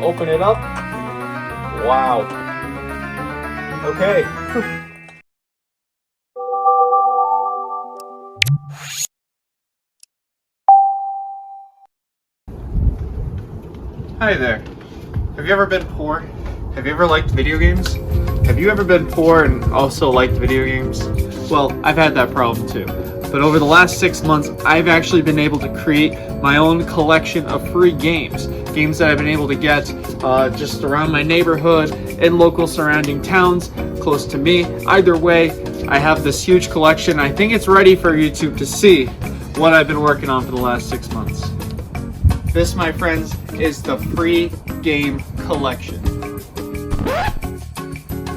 open it up. Wow. Okay. Hi there. Have you ever been poor? Have you ever liked video games? Have you ever been poor and also liked video games? Well, I've had that problem too. But over the last 6 months, I've actually been able to create my own collection of free games. Games that I've been able to get just around my neighborhood, in local surrounding towns, close to me. Either way, I have this huge collection. I think it's ready for YouTube to see what I've been working on for the last 6 months. This, my friends, is the free game collection.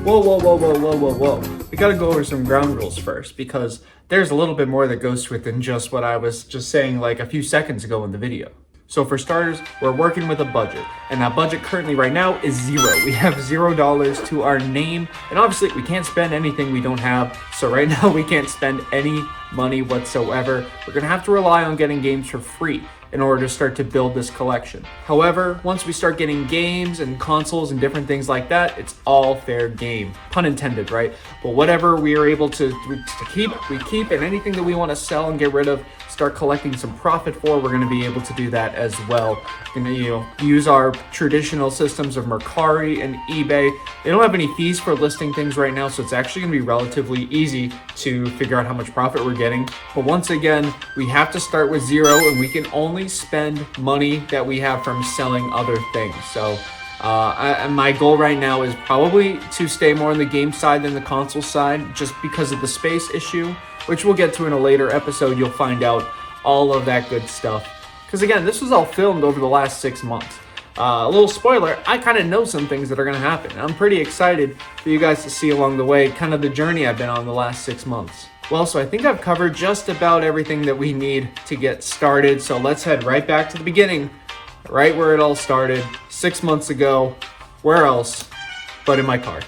Whoa. We gotta go over some ground rules first, because there's a little bit more that goes to it than just what I was just saying like a few seconds ago in the video. So for starters, we're working with a budget, and that budget currently right now is $0. We have $0 to our name, and obviously we can't spend anything we don't have. So right now we can't spend any money whatsoever. We're gonna have to rely on getting games for free in order to start to build this collection. However, once we start getting games and consoles and different things like that, it's all fair game. Pun intended, right? But whatever we are able to keep, we keep, and anything that we want to sell and get rid of, start collecting some profit for, we're going to be able to do that as well. We're going to, use our traditional systems of Mercari and eBay. They don't have any fees for listing things right now, so it's actually going to be relatively easy to figure out how much profit we're getting. But once again, we have to start with $0, and we can only spend money that we have from selling other things. So my goal right now is probably to stay more on the game side than the console side, just because of the space issue, which we'll get to in a later episode. You'll find out all of that good stuff, because again, this was all filmed over the last 6 months. A little spoiler, I kind of know some things that are going to happen. I'm pretty excited for you guys to see along the way kind of the journey I've been on the last 6 months. Well, so I think I've covered just about everything that we need to get started. So let's head right back to the beginning, right where it all started 6 months ago. Where else but in my car?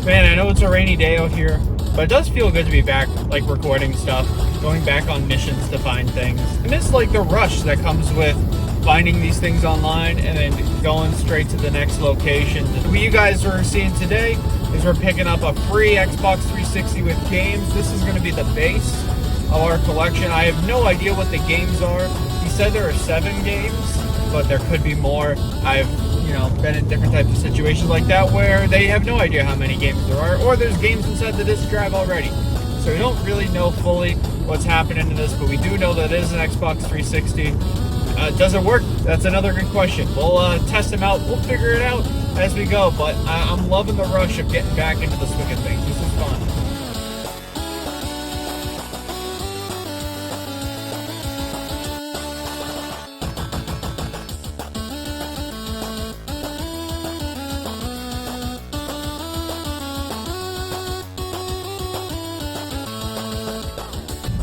Man, I know it's a rainy day out here, but it does feel good to be back, like recording stuff, going back on missions to find things. And it's like the rush that comes with finding these things online and then going straight to the next location. What you guys are seeing today is we're picking up a free Xbox 360 with games. This is going to be the base of our collection. I have no idea what the games are. He said there are 7 games, but there could be more. I've been in different types of situations like that where they have no idea how many games there are, or there's games inside the disk drive already. So we don't really know fully what's happening in this, but we do know that it is an Xbox 360. Does it work? That's another good question. We'll test them out. We'll figure it out as we go, but I'm loving the rush of getting back into the swing of things. This is fun.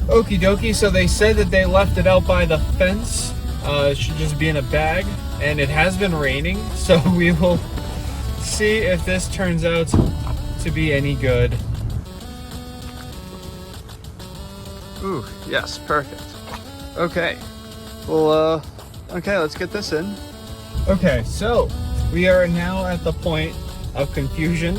Okie dokie, so they said that they left it out by the fence. It should just be in a bag, and it has been raining, so we will see if this turns out to be any good. Ooh, yes, perfect. Okay, well, okay, let's get this in. Okay, so we are now at the point of confusion.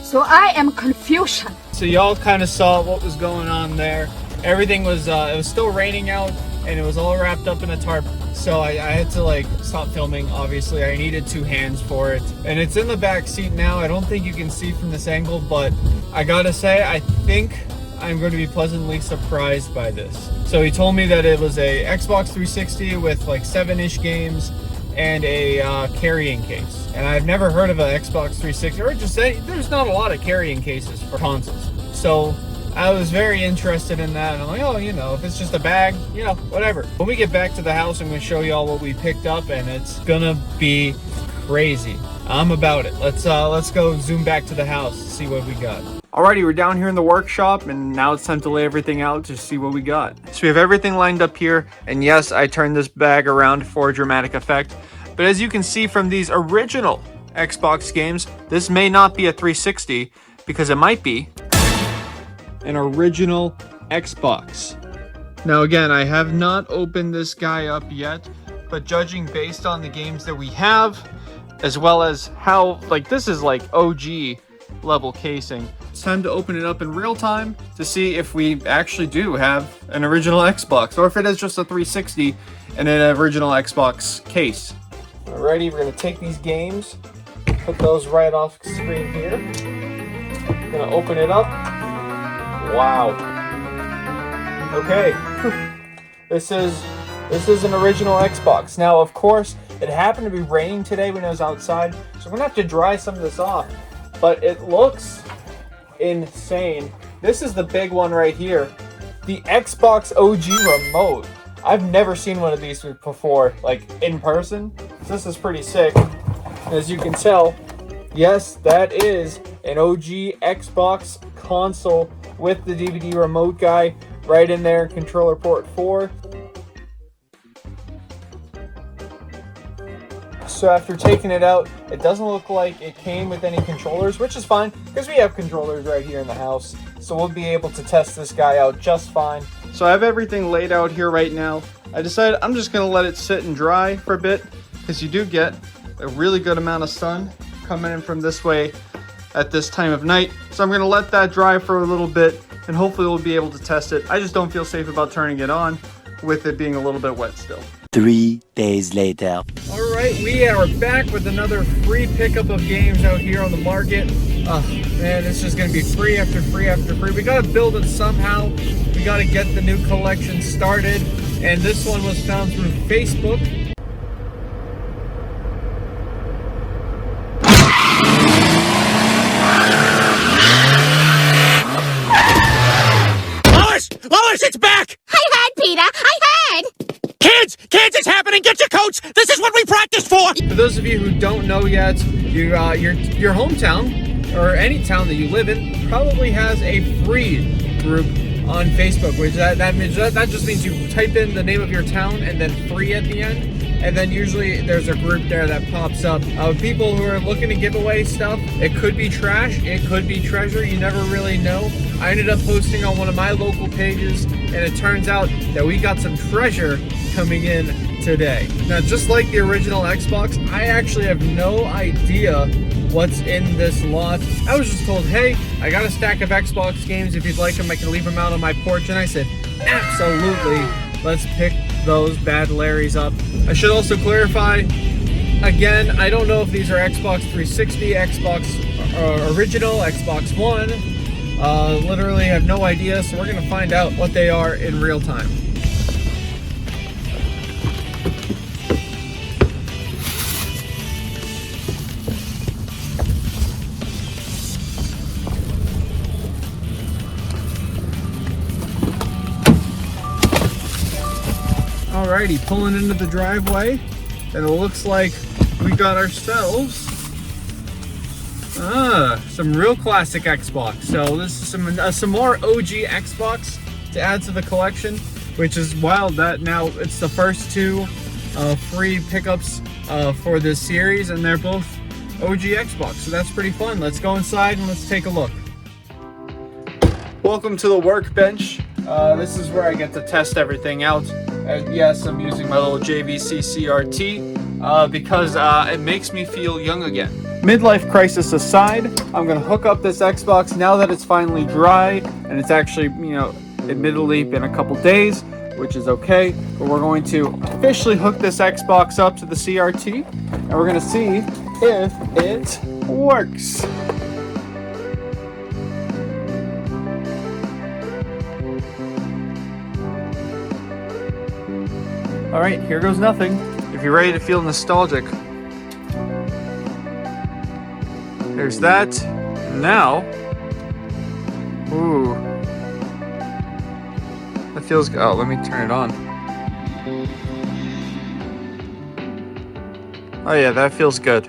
So I am confusion. So y'all kind of saw what was going on there. Everything was, it was still raining out, and it was all wrapped up in a tarp. So I had to stop filming. Obviously, I needed 2 hands for it. And it's in the back seat now. I don't think you can see from this angle, but I gotta say, I think I'm going to be pleasantly surprised by this. So he told me that it was a Xbox 360 with 7-ish games and a carrying case. And I've never heard of an Xbox 360, or just say there's not a lot of carrying cases for consoles. So I was very interested in that, and I'm like, oh, if it's just a bag, whatever. When we get back to the house, I'm going to show you all what we picked up, and it's gonna be crazy. I'm about it. Let's go zoom back to the house to see what we got. Alrighty, we're down here in the workshop, and now it's time to lay everything out to see what we got. So we have everything lined up here, and yes, I turned this bag around for dramatic effect. But as you can see from these original Xbox games, this may not be a 360, because it might be an original Xbox. Now again, I have not opened this guy up yet, but judging based on the games that we have, as well as how, like, this is like OG level casing. It's time to open it up in real time to see if we actually do have an original Xbox, or if it is just a 360 and an original Xbox case. Alrighty, we're gonna take these games, put those right off screen here. Gonna open it up. Wow. Okay. This is an original Xbox. Now, of course, it happened to be raining today when I was outside, so I'm gonna have to dry some of this off. But it looks insane. This is the big one right here. The Xbox OG remote. I've never seen one of these before, like in person. So this is pretty sick. As you can tell, yes, that is an OG Xbox console with the DVD remote guy right in there, controller port 4. So after taking it out, it doesn't look like it came with any controllers, which is fine because we have controllers right here in the house. So we'll be able to test this guy out just fine. So I have everything laid out here right now. I decided I'm just going to let it sit and dry for a bit because you do get a really good amount of sun coming in from this way at this time of night. So I'm going to let that dry for a little bit and hopefully we'll be able to test it. I just don't feel safe about turning it on with it being a little bit wet still. 3 days later. All right, we are back with another free pickup of games out here on the market. Man, it's just gonna be free after free after free. We gotta build it somehow. We gotta get the new collection started. And this one was found through Facebook. Lois, it's back! I heard, Peter. I heard. Kids, it's happening. Get your coats. This is what we practiced for. For those of you who don't know yet, your hometown or any town that you live in probably has a free group on Facebook, which that just means you type in the name of your town and then free at the end. And then usually there's a group there that pops up of people who are looking to give away stuff. It could be trash, it could be treasure, you never really know. I ended up posting on one of my local pages, and it turns out that we got some treasure coming in today. Now, just like the original Xbox, I actually have no idea what's in this lot. I was just told, hey, I got a stack of Xbox games. If you'd like them, I can leave them out on my porch. And I said, absolutely. Let's pick those bad Larrys up. I should also clarify, again, I don't know if these are Xbox 360, Xbox original, Xbox One. Literally have no idea, so we're gonna find out what they are in real time. Alrighty, pulling into the driveway, and it looks like we got ourselves some real classic Xbox. So this is some more OG Xbox to add to the collection, which is wild that now it's the first two free pickups for this series, and they're both OG Xbox. So that's pretty fun. Let's go inside and let's take a look. Welcome to the workbench. This is where I get to test everything out. Yes, I'm using my little JVC CRT because it makes me feel young again. Midlife crisis aside, I'm gonna hook up this Xbox now that it's finally dry, and it's actually, admittedly been a couple days, which is okay, but we're going to officially hook this Xbox up to the CRT, and we're gonna see if it works. All right, here goes nothing. If you're ready to feel nostalgic. There's that. Now, ooh. That feels good. Oh, let me turn it on. Oh yeah, that feels good.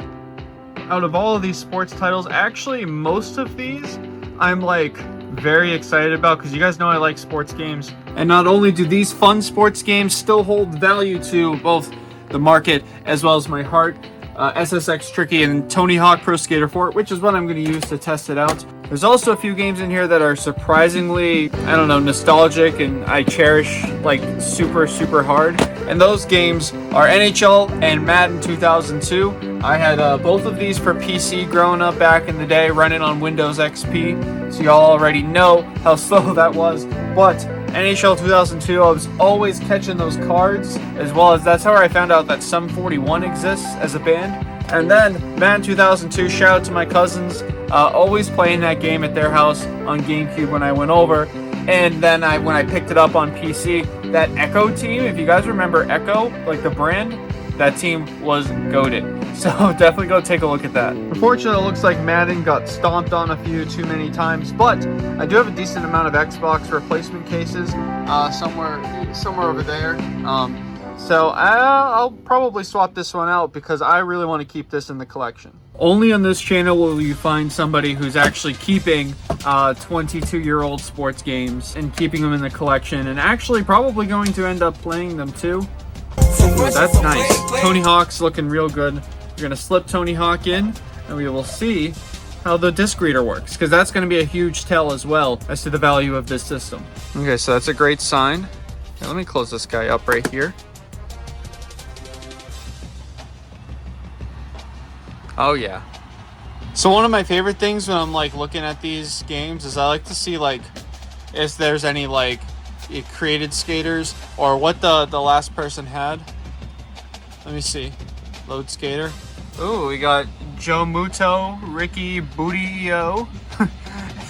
Out of all of these sports titles, actually most of these, I'm like very excited about because you guys know I like sports games. And not only do these fun sports games still hold value to both the market as well as my heart, SSX Tricky and Tony Hawk Pro Skater 4, which is what I'm going to use to test it out. There's also a few games in here that are surprisingly, I don't know, nostalgic and I cherish like super, super hard. And those games are NHL and Madden 2002. I had both of these for PC growing up back in the day, running on Windows XP. So y'all already know how slow that was. But NHL 2002, I was always catching those cards, as well as that's how I found out that Sum 41 exists as a band. And then Madden 2002, shout out to my cousins, always playing that game at their house on GameCube when I went over. And then when I picked it up on PC, that Echo team, if you guys remember Echo, like the brand, that team was goated. So definitely go take a look at that. Unfortunately, it looks like Madden got stomped on a few too many times, but I do have a decent amount of Xbox replacement cases somewhere over there. So I'll probably swap this one out because I really want to keep this in the collection. Only on this channel will you find somebody who's actually keeping 22-year-old sports games and keeping them in the collection and actually probably going to end up playing them too. Ooh, that's nice. Tony Hawk's looking real good. We're going to slip Tony Hawk in and we will see how the disc reader works, because that's going to be a huge tell as well as to the value of this system. Okay, so that's a great sign. Okay, let me close this guy up right here. Oh yeah. So one of my favorite things when I'm like looking at these games is I like to see like if there's any like created skaters or what the last person had. Let me see. Load skater. Ooh, we got Joe Muto, Ricky Budio,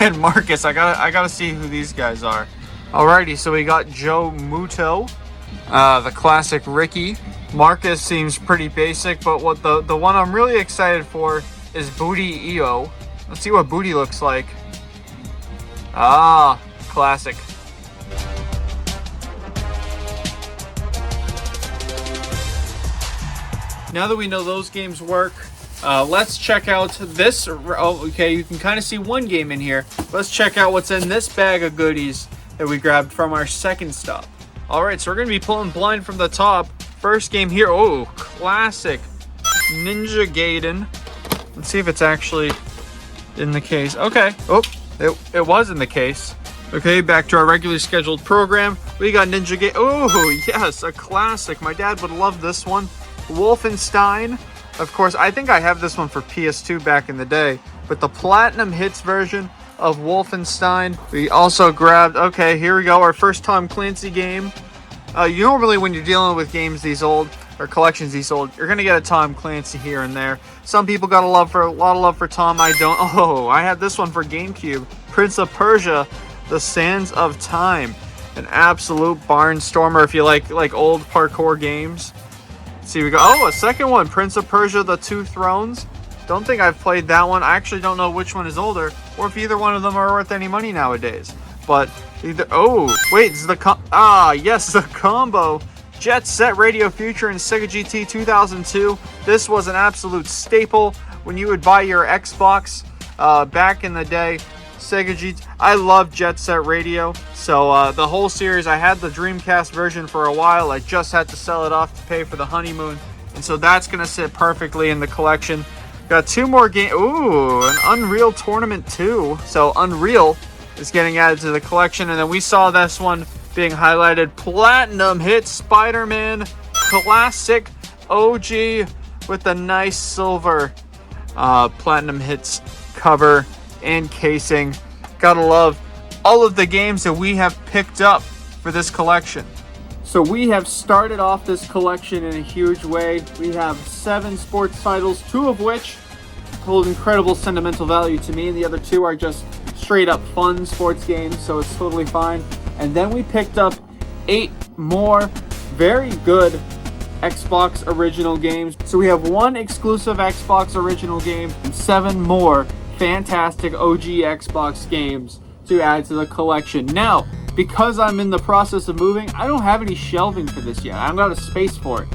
and Marcus. I gotta see who these guys are. Alrighty, so we got Joe Muto, the classic Ricky. Marcus seems pretty basic, but what the one I'm really excited for is Booty EO. Let's see what Booty looks like. Ah, classic. Now that we know those games work, let's check out this. Oh, okay, you can kind of see one game in here. Let's check out what's in this bag of goodies that we grabbed from our second stop. All right, so we're going to be pulling blind from the top. First game here. Oh, classic Ninja Gaiden. Let's see if it's actually in the case. Okay. Oh, it was in the case. Okay, back to our regularly scheduled program. We got Ninja Gaiden. Oh, yes, a classic. My dad would love this one. Wolfenstein. Of course, I think I have this one for PS2 back in the day. But the Platinum Hits version of Wolfenstein. We also grabbed, okay, here we go, our first Tom Clancy game. Normally when you're dealing with games these old, or collections these old, you're going to get a Tom Clancy here and there. Some people got a lot of love for Tom, I don't. Oh, I had this one for GameCube. Prince of Persia, The Sands of Time. An absolute barnstormer if you like old parkour games. Let's see, we go, oh, a second one, Prince of Persia, The Two Thrones. Don't think I've played that one. I actually don't know which one is older, or if either one of them are worth any money nowadays. But either, oh, wait, this is yes, the combo. Jet Set Radio Future and Sega GT 2002. This was an absolute staple when you would buy your Xbox back in the day. Sega GT. I love Jet Set Radio. So the whole series, I had the Dreamcast version for a while. I just had to sell it off to pay for the honeymoon. And so that's going to sit perfectly in the collection. Got two more games. Ooh, an Unreal Tournament 2. So Unreal is getting added to the collection. And then we saw this one being highlighted. Platinum Hit Spider-Man Classic OG with the nice silver Platinum Hits cover and casing. Gotta love all of the games that we have picked up for this collection. So we have started off this collection in a huge way. We have 7 sports titles, 2 of which hold incredible sentimental value to me, and the other 2 are just straight up fun sports games, so it's totally fine. And then we picked up 8 more very good Xbox original games. So we have 1 exclusive Xbox original game and 7 more fantastic OG Xbox games to add to the collection. Now, because I'm in the process of moving, I don't have any shelving for this yet. I haven't got a space for it.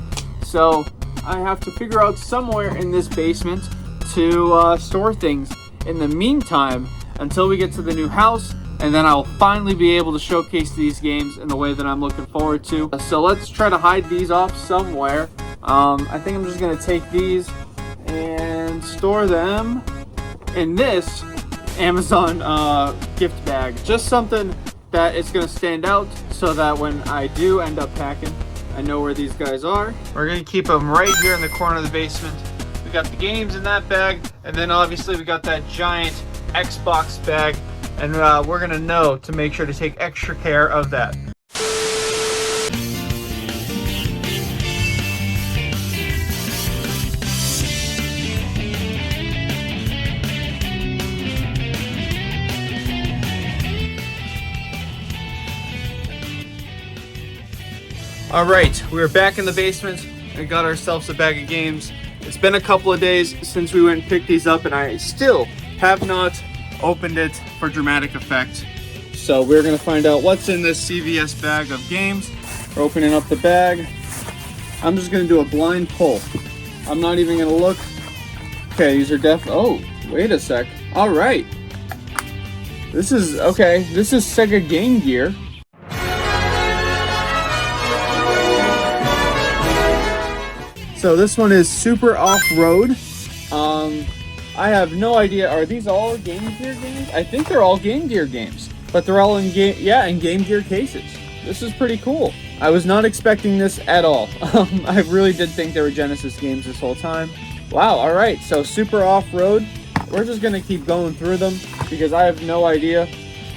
So I have to figure out somewhere in this basement to store things. In the meantime, until we get to the new house, and then I'll finally be able to showcase these games in the way that I'm looking forward to. So let's try to hide these off somewhere. I think I'm just going to take these and store them in this Amazon gift bag. Just something that it's gonna stand out so that when I do end up packing, I know where these guys are. We're gonna keep them right here in the corner of the basement. We got the games in that bag, and then obviously we got that giant Xbox bag, and we're gonna know to make sure to take extra care of that. All right, we're back in the basement and got ourselves a bag of games. It's been a couple of days since we went and picked these up, and I still have not opened it for dramatic effect. So we're gonna find out what's in this CVS bag of games. We're opening up the bag. I'm just gonna do a blind pull. I'm not even gonna look. Okay, these are oh, wait a sec. All right. This is Sega Game Gear. So this one is Super Off-Road. I have no idea. Are these all Game Gear games? I think they're all Game Gear games, but they're all in Game Gear cases. This is pretty cool. I was not expecting this at all. I really did think they were Genesis games this whole time. Wow. All right. So Super Off-Road. We're just gonna keep going through them because I have no idea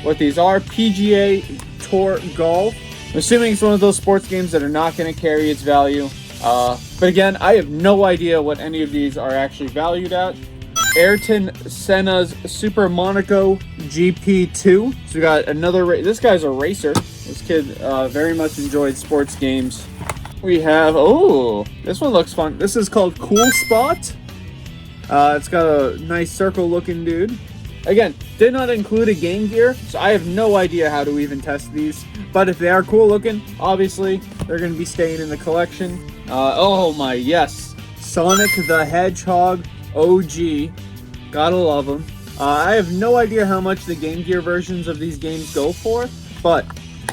what these are. PGA Tour Golf. I'm assuming it's one of those sports games that are not gonna carry its value. But again, I have no idea what any of these are actually valued at. Ayrton Senna's Super Monaco GP2. So we got another this guy's a racer. This kid very much enjoyed sports games. We have, oh, this one looks fun. This is called Cool Spot. It's got a nice circle looking dude. Again, did not include a Game Gear, so I have no idea how to even test these. But if they are cool looking, obviously they're going to be staying in the collection. Oh my, yes. Sonic the Hedgehog OG. Gotta love them. I have no idea how much the Game Gear versions of these games go for, but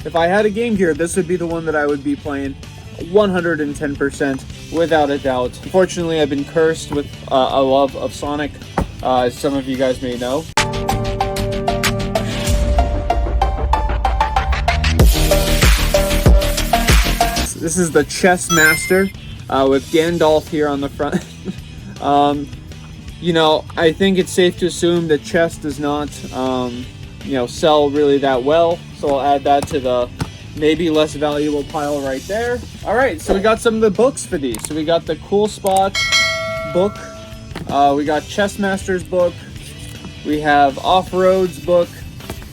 if I had a Game Gear, this would be the one that I would be playing 110% without a doubt. Unfortunately, I've been cursed with a love of Sonic, as some of you guys may know. This is the Chess Master with Gandalf here on the front. You know, I think it's safe to assume that chess does not, sell really that well. So I'll add that to the maybe less valuable pile right there. All right, so we got some of the books for these. So we got the Cool Spot book. We got Chess Master's book. We have Off-Road's book.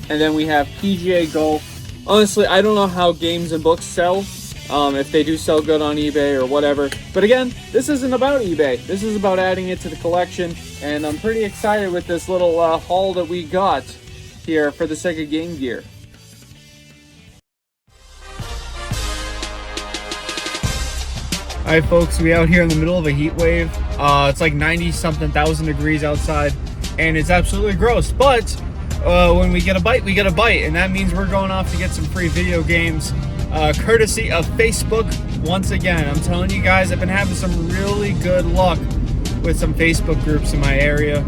And then we have PGA Golf. Honestly, I don't know how games and books sell. If they do sell good on eBay or whatever. But again, this isn't about eBay. This is about adding it to the collection. And I'm pretty excited with this little haul that we got here for the Sega Game Gear. Alright folks, we out here in the middle of a heat wave. It's like 90-something thousand degrees outside. And it's absolutely gross. But when we get a bite, we get a bite. And that means we're going off to get some free video games. Courtesy of Facebook once again. I'm telling you guys, I've been having some really good luck with some Facebook groups in my area.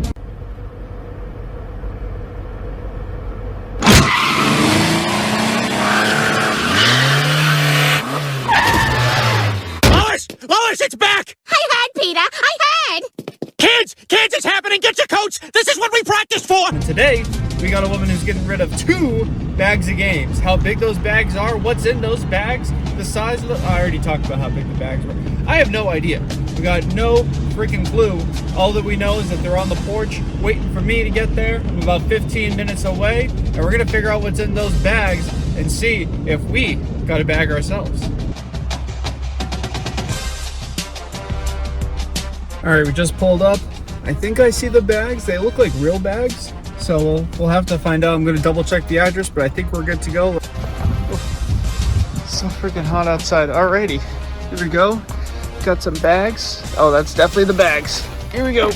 Lois, it's back! I heard, Peter. I heard. Kids, it's happening! Get your coats! This is what we practiced for! And today, we got a woman who's getting rid of 2 bags of games. How big those bags are, what's in those bags, the size of I already talked about how big the bags were. I have no idea. We got no freaking clue. All that we know is that they're on the porch waiting for me to get there. I'm about 15 minutes away, and we're gonna figure out what's in those bags and see if we got a bag ourselves. All right, we just pulled up. I think I see the bags. They look like real bags. So we'll have to find out. I'm going to double check the address, but I think we're good to go. Oh, it's so freaking hot outside. Alrighty, here we go. Got some bags. Oh, that's definitely the bags. Here we go.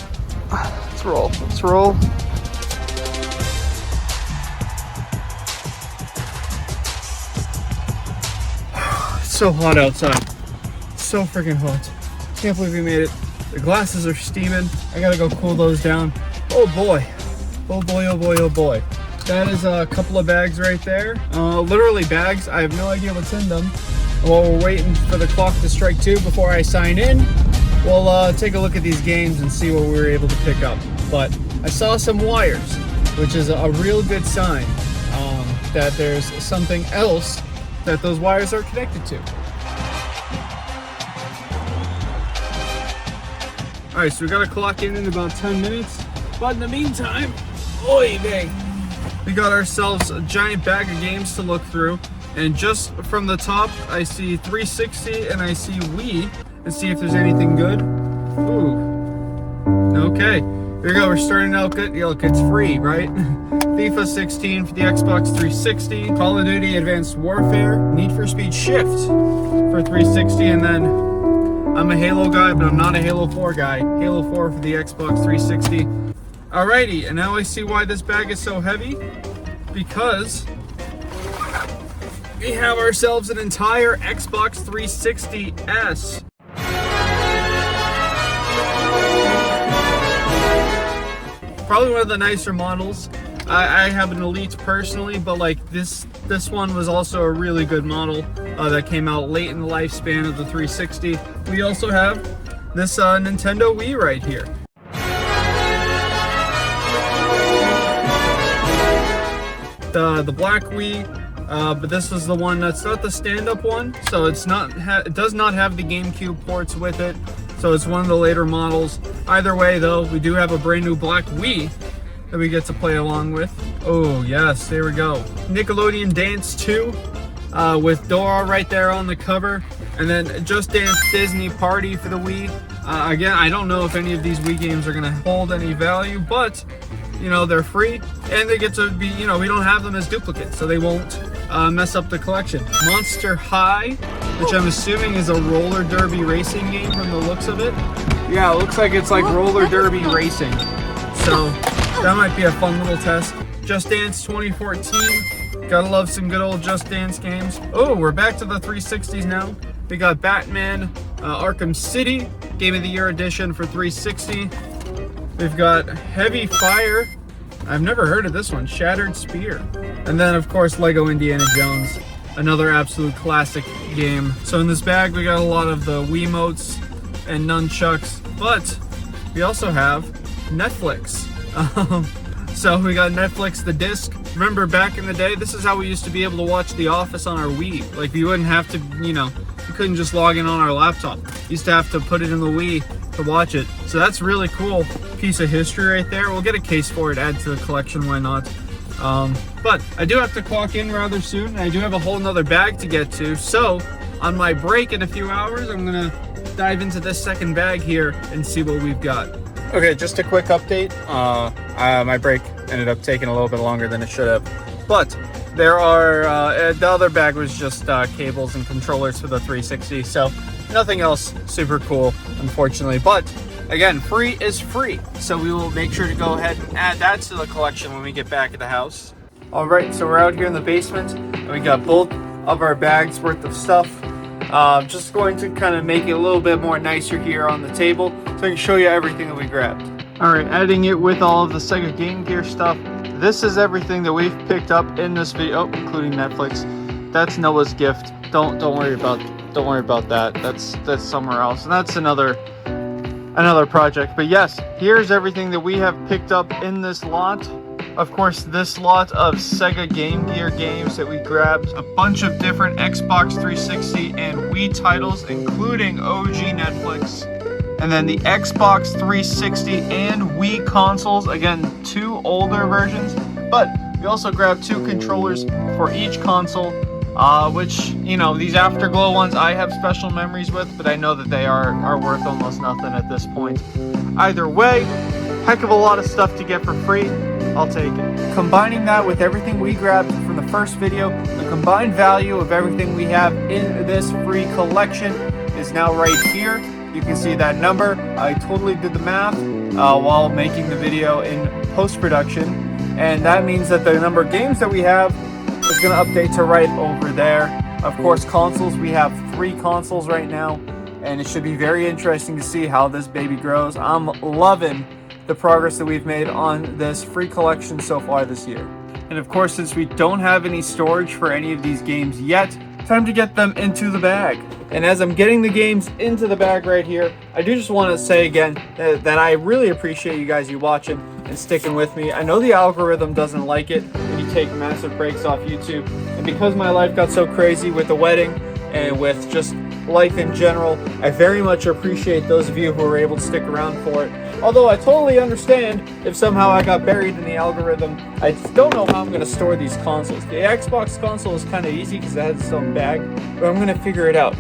Let's roll. Let's roll. It's so hot outside. So freaking hot. Can't believe we made it. The glasses are steaming. I gotta go cool those down. Oh boy. Oh boy, oh boy, oh boy. That is a couple of bags right there. Literally bags. I have no idea what's in them. While we're waiting for the clock to strike 2 before I sign in, we'll take a look at these games and see what we were able to pick up. But I saw some wires, which is a real good sign that there's something else that those wires are connected to. All right, so we got to clock in about 10 minutes. But in the meantime, oy vey, we got ourselves a giant bag of games to look through. And just from the top, I see 360 and I see Wii. And see if there's anything good. Ooh. Okay. Here we go. We're starting out good. Look, it's free, right? FIFA 16 for the Xbox 360. Call of Duty Advanced Warfare. Need for Speed Shift for 360. And then I'm a Halo guy, but I'm not a Halo 4 guy. Halo 4 for the Xbox 360. Alrighty. And now I see why this bag is so heavy. Because we have ourselves an entire Xbox 360S. Probably one of the nicer models. I have an Elite personally, but like this one was also a really good model that came out late in the lifespan of the 360. We also have this Nintendo Wii right here. The black Wii, but this is the one that's not the stand-up one, so it's not. It does not have the GameCube ports with it. So it's one of the later models. Either way though, we do have a brand new black Wii that we get to play along with. Oh yes, there we go. Nickelodeon Dance 2 with Dora right there on the cover. And then Just Dance Disney Party for the Wii. Again, I don't know if any of these Wii games are gonna hold any value, but you know, they're free and they get to be, you know, we don't have them as duplicates, so they won't mess up the collection. Monster High, which I'm assuming is a roller derby racing game from the looks of it. Yeah, it looks like it's like roller derby racing. So that might be a fun little test. Just Dance 2014. Gotta love some good old Just Dance games. Oh, we're back to the 360s now. We got Batman Arkham City, Game of the Year edition for 360. We've got Heavy Fire. I've never heard of this one. Shattered Spear. And then, of course, Lego Indiana Jones. Another absolute classic game. So in this bag, we got a lot of the Wiimotes and nunchucks. But we also have Netflix. So we got Netflix, the disc. Remember back in the day, this is how we used to be able to watch The Office on our Wii. Like, we wouldn't have to, you know, we couldn't just log in on our laptop. We used to have to put it in the Wii to watch it. So that's really cool piece of history right there. We'll get a case for it, add to the collection, why not? But I do have to clock in rather soon, and I do have a whole nother bag to get to. So on my break in a few hours, I'm gonna dive into this second bag here and see what we've got. Okay, just a quick update. My break ended up taking a little bit longer than it should have, but there are the other bag was just cables and controllers for the 360, so nothing else super cool, unfortunately. But again, free is free, so we will make sure to go ahead and add that to the collection when we get back at the house. All right, so we're out here in the basement, and we got both of our bags worth of stuff. Just going to kind of make it a little bit more nicer here on the table, so I can show you everything that we grabbed. All right, adding it with all of the Sega Game Gear stuff. This is everything that we've picked up in this video, including Netflix. That's Noah's gift. Don't worry about that. That's somewhere else, and that's another project. But yes, here's everything that we have picked up in this lot. Of course, this lot of Sega Game Gear games that we grabbed, a bunch of different Xbox 360 and Wii titles, including OG Netflix, and then the Xbox 360 and Wii consoles, again, 2 older versions, but we also grabbed 2 controllers for each console, which, you know, these Afterglow ones I have special memories with, but I know that they are worth almost nothing at this point. Either way, heck of a lot of stuff to get for free. I'll take it. Combining that with everything we grabbed from the first video, the combined value of everything we have in this free collection is now right here. You can see that number. I totally did the math while making the video in post-production, and that means that the number of games that we have is going to update to right over there. Of course, consoles, we have 3 consoles right now, and it should be very interesting to see how this baby grows. I'm loving the progress that we've made on this free collection so far this year. And of course, since we don't have any storage for any of these games yet, time to get them into the bag. And as I'm getting the games into the bag right here, I do just want to say again that I really appreciate you watching and sticking with me. I know the algorithm doesn't like it when you take massive breaks off YouTube. And because my life got so crazy with the wedding and with just life in general, I very much appreciate those of you who were able to stick around for it. Although I totally understand if somehow I got buried in the algorithm. I don't know how I'm going to store these consoles. The Xbox console is kind of easy because it has its own bag, but I'm going to figure it out.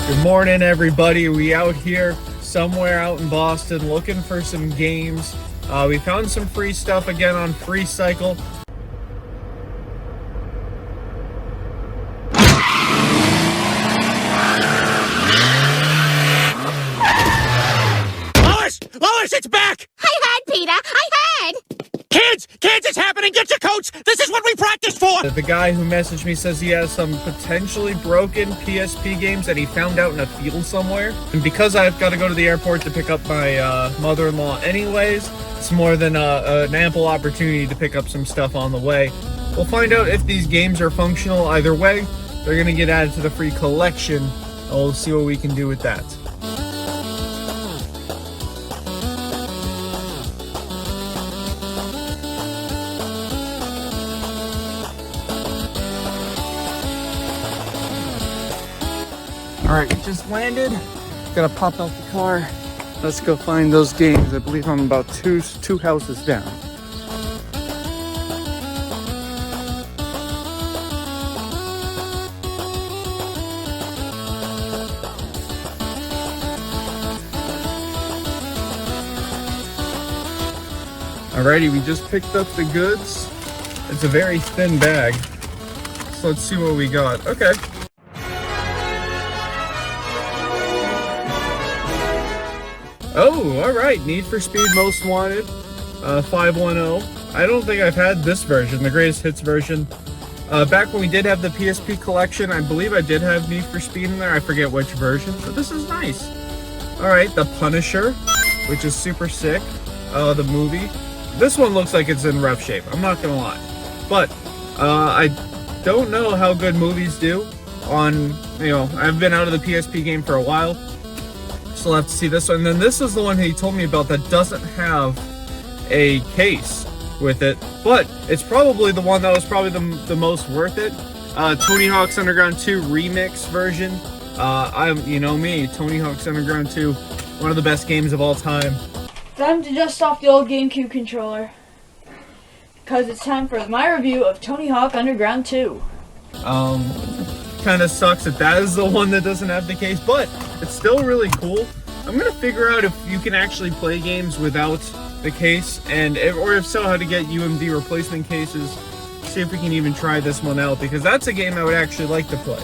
Good morning, everybody. We out here somewhere out in Boston looking for some games. We found some free stuff again on Free Cycle. Lois, it's back! I heard, Peter. I heard. Kids, it's happening! Get your coats! This is what we practiced for! The guy who messaged me says he has some potentially broken PSP games that he found out in a field somewhere. And because I've got to go to the airport to pick up my mother-in-law anyways, it's more than an ample opportunity to pick up some stuff on the way. We'll find out if these games are functional either way. They're going to get added to the free collection, and we'll see what we can do with that. Alright, we just landed. Gotta pop out the car. Let's go find those games. I believe I'm about two houses down. Alrighty, we just picked up the goods. It's a very thin bag. So let's see what we got. Okay. Oh, all right. Need for Speed Most Wanted, 510. I don't think I've had this version, the Greatest Hits version. Back when we did have the PSP collection, I believe I did have Need for Speed in there. I forget which version, but this is nice. All right, The Punisher, which is super sick. The movie. This one looks like it's in rough shape. I'm not gonna lie, but I don't know how good movies do on. I've been out of the PSP game for a while. So we'll have to see this one. And then this is the one he told me about that doesn't have a case with it, but it's probably the one that was probably the most worth it. Tony Hawk's Underground 2 remix version. You know me, Tony Hawk's Underground 2, one of the best games of all time. Time to dust off the old GameCube controller, because it's time for my review of Tony Hawk Underground 2. Kind of sucks that is the one that doesn't have the case, but it's still really cool. I'm gonna figure out if you can actually play games without the case, or if so, how to get UMD replacement cases. See if we can even try this one out, because that's a game I would actually like to play.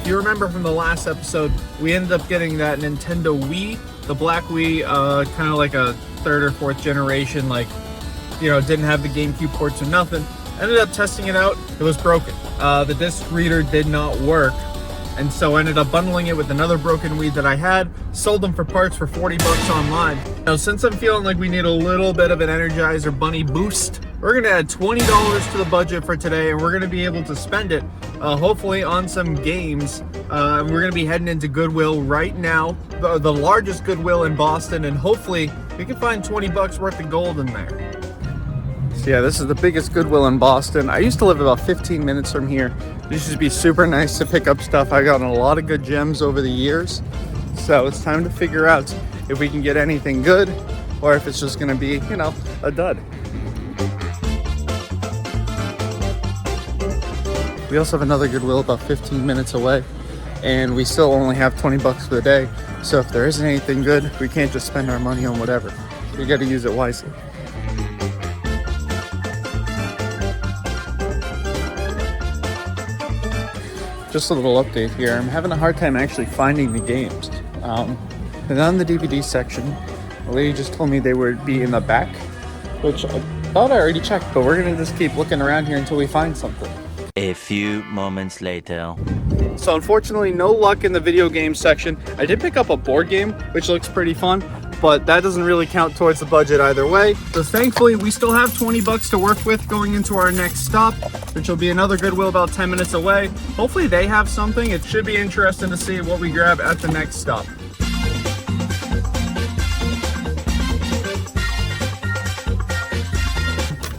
If you remember from the last episode, we ended up getting that Nintendo Wii, the Black Wii, kind of like a third or fourth generation, didn't have the GameCube ports or nothing. Ended up testing it out. It was broken. The disc reader did not work, and so I ended up bundling it with another broken Wii that I had. Sold them for parts for 40 bucks online. Now, since I'm feeling like we need a little bit of an Energizer Bunny boost, we're gonna add $20 to the budget for today, and we're gonna be able to spend it hopefully on some games. We're gonna be heading into Goodwill right now, the largest Goodwill in Boston, and hopefully we can find 20 bucks worth of gold in there. So yeah, this is the biggest Goodwill in Boston. I used to live about 15 minutes from here. This should be super nice to pick up stuff. I got a lot of good gems over the years. So it's time to figure out if we can get anything good or if it's just gonna be, a dud. We also have another Goodwill about 15 minutes away, and we still only have 20 bucks for the day. So if there isn't anything good, we can't just spend our money on whatever. We got to use it wisely. Just a little update here. I'm having a hard time actually finding the games. They're not in the DVD section. The lady just told me they would be in the back. which I thought I already checked, but we're gonna just keep looking around here until we find something. A few moments later. So unfortunately, no luck in the video game section. I did pick up a board game, which looks pretty fun, but that doesn't really count towards the budget either way. So thankfully, we still have 20 bucks to work with going into our next stop, which will be another Goodwill about 10 minutes away. Hopefully they have something. It should be interesting to see what we grab at the next stop.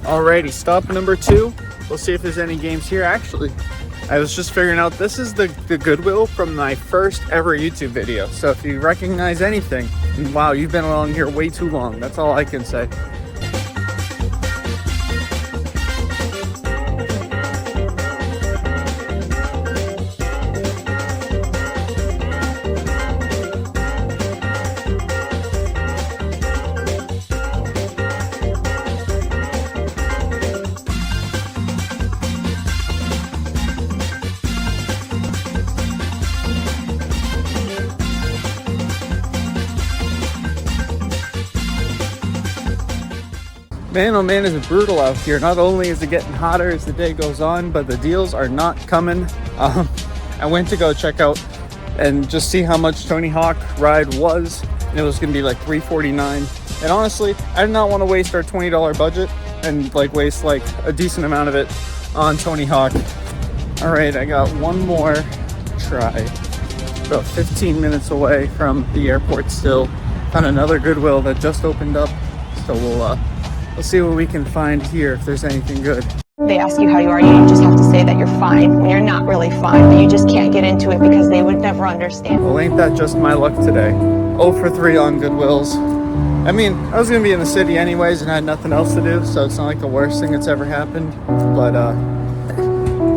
Alrighty, stop number 2. We'll see if there's any games here. Actually, I was just figuring out this is the Goodwill from my first ever YouTube video. So if you recognize anything, wow, you've been along here way too long. That's all I can say. Man, oh man, is it brutal out here. Not only is it getting hotter as the day goes on, but the deals are not coming. I went to go check out and just see how much Tony Hawk ride was. And it was gonna be like $349. And honestly, I did not want to waste our $20 budget and like waste like a decent amount of it on Tony Hawk. All right, I got one more try. About 15 minutes away from the airport still. Found another Goodwill that just opened up. So we'll see what we can find here, if there's anything good. They ask you how you are, you just have to say that you're fine when you're not really fine, but you just can't get into it because they would never understand. Well, ain't that just my luck today? 0 for 3 on Goodwills. I mean, I was gonna be in the city anyways and had nothing else to do, so it's not like the worst thing that's ever happened. But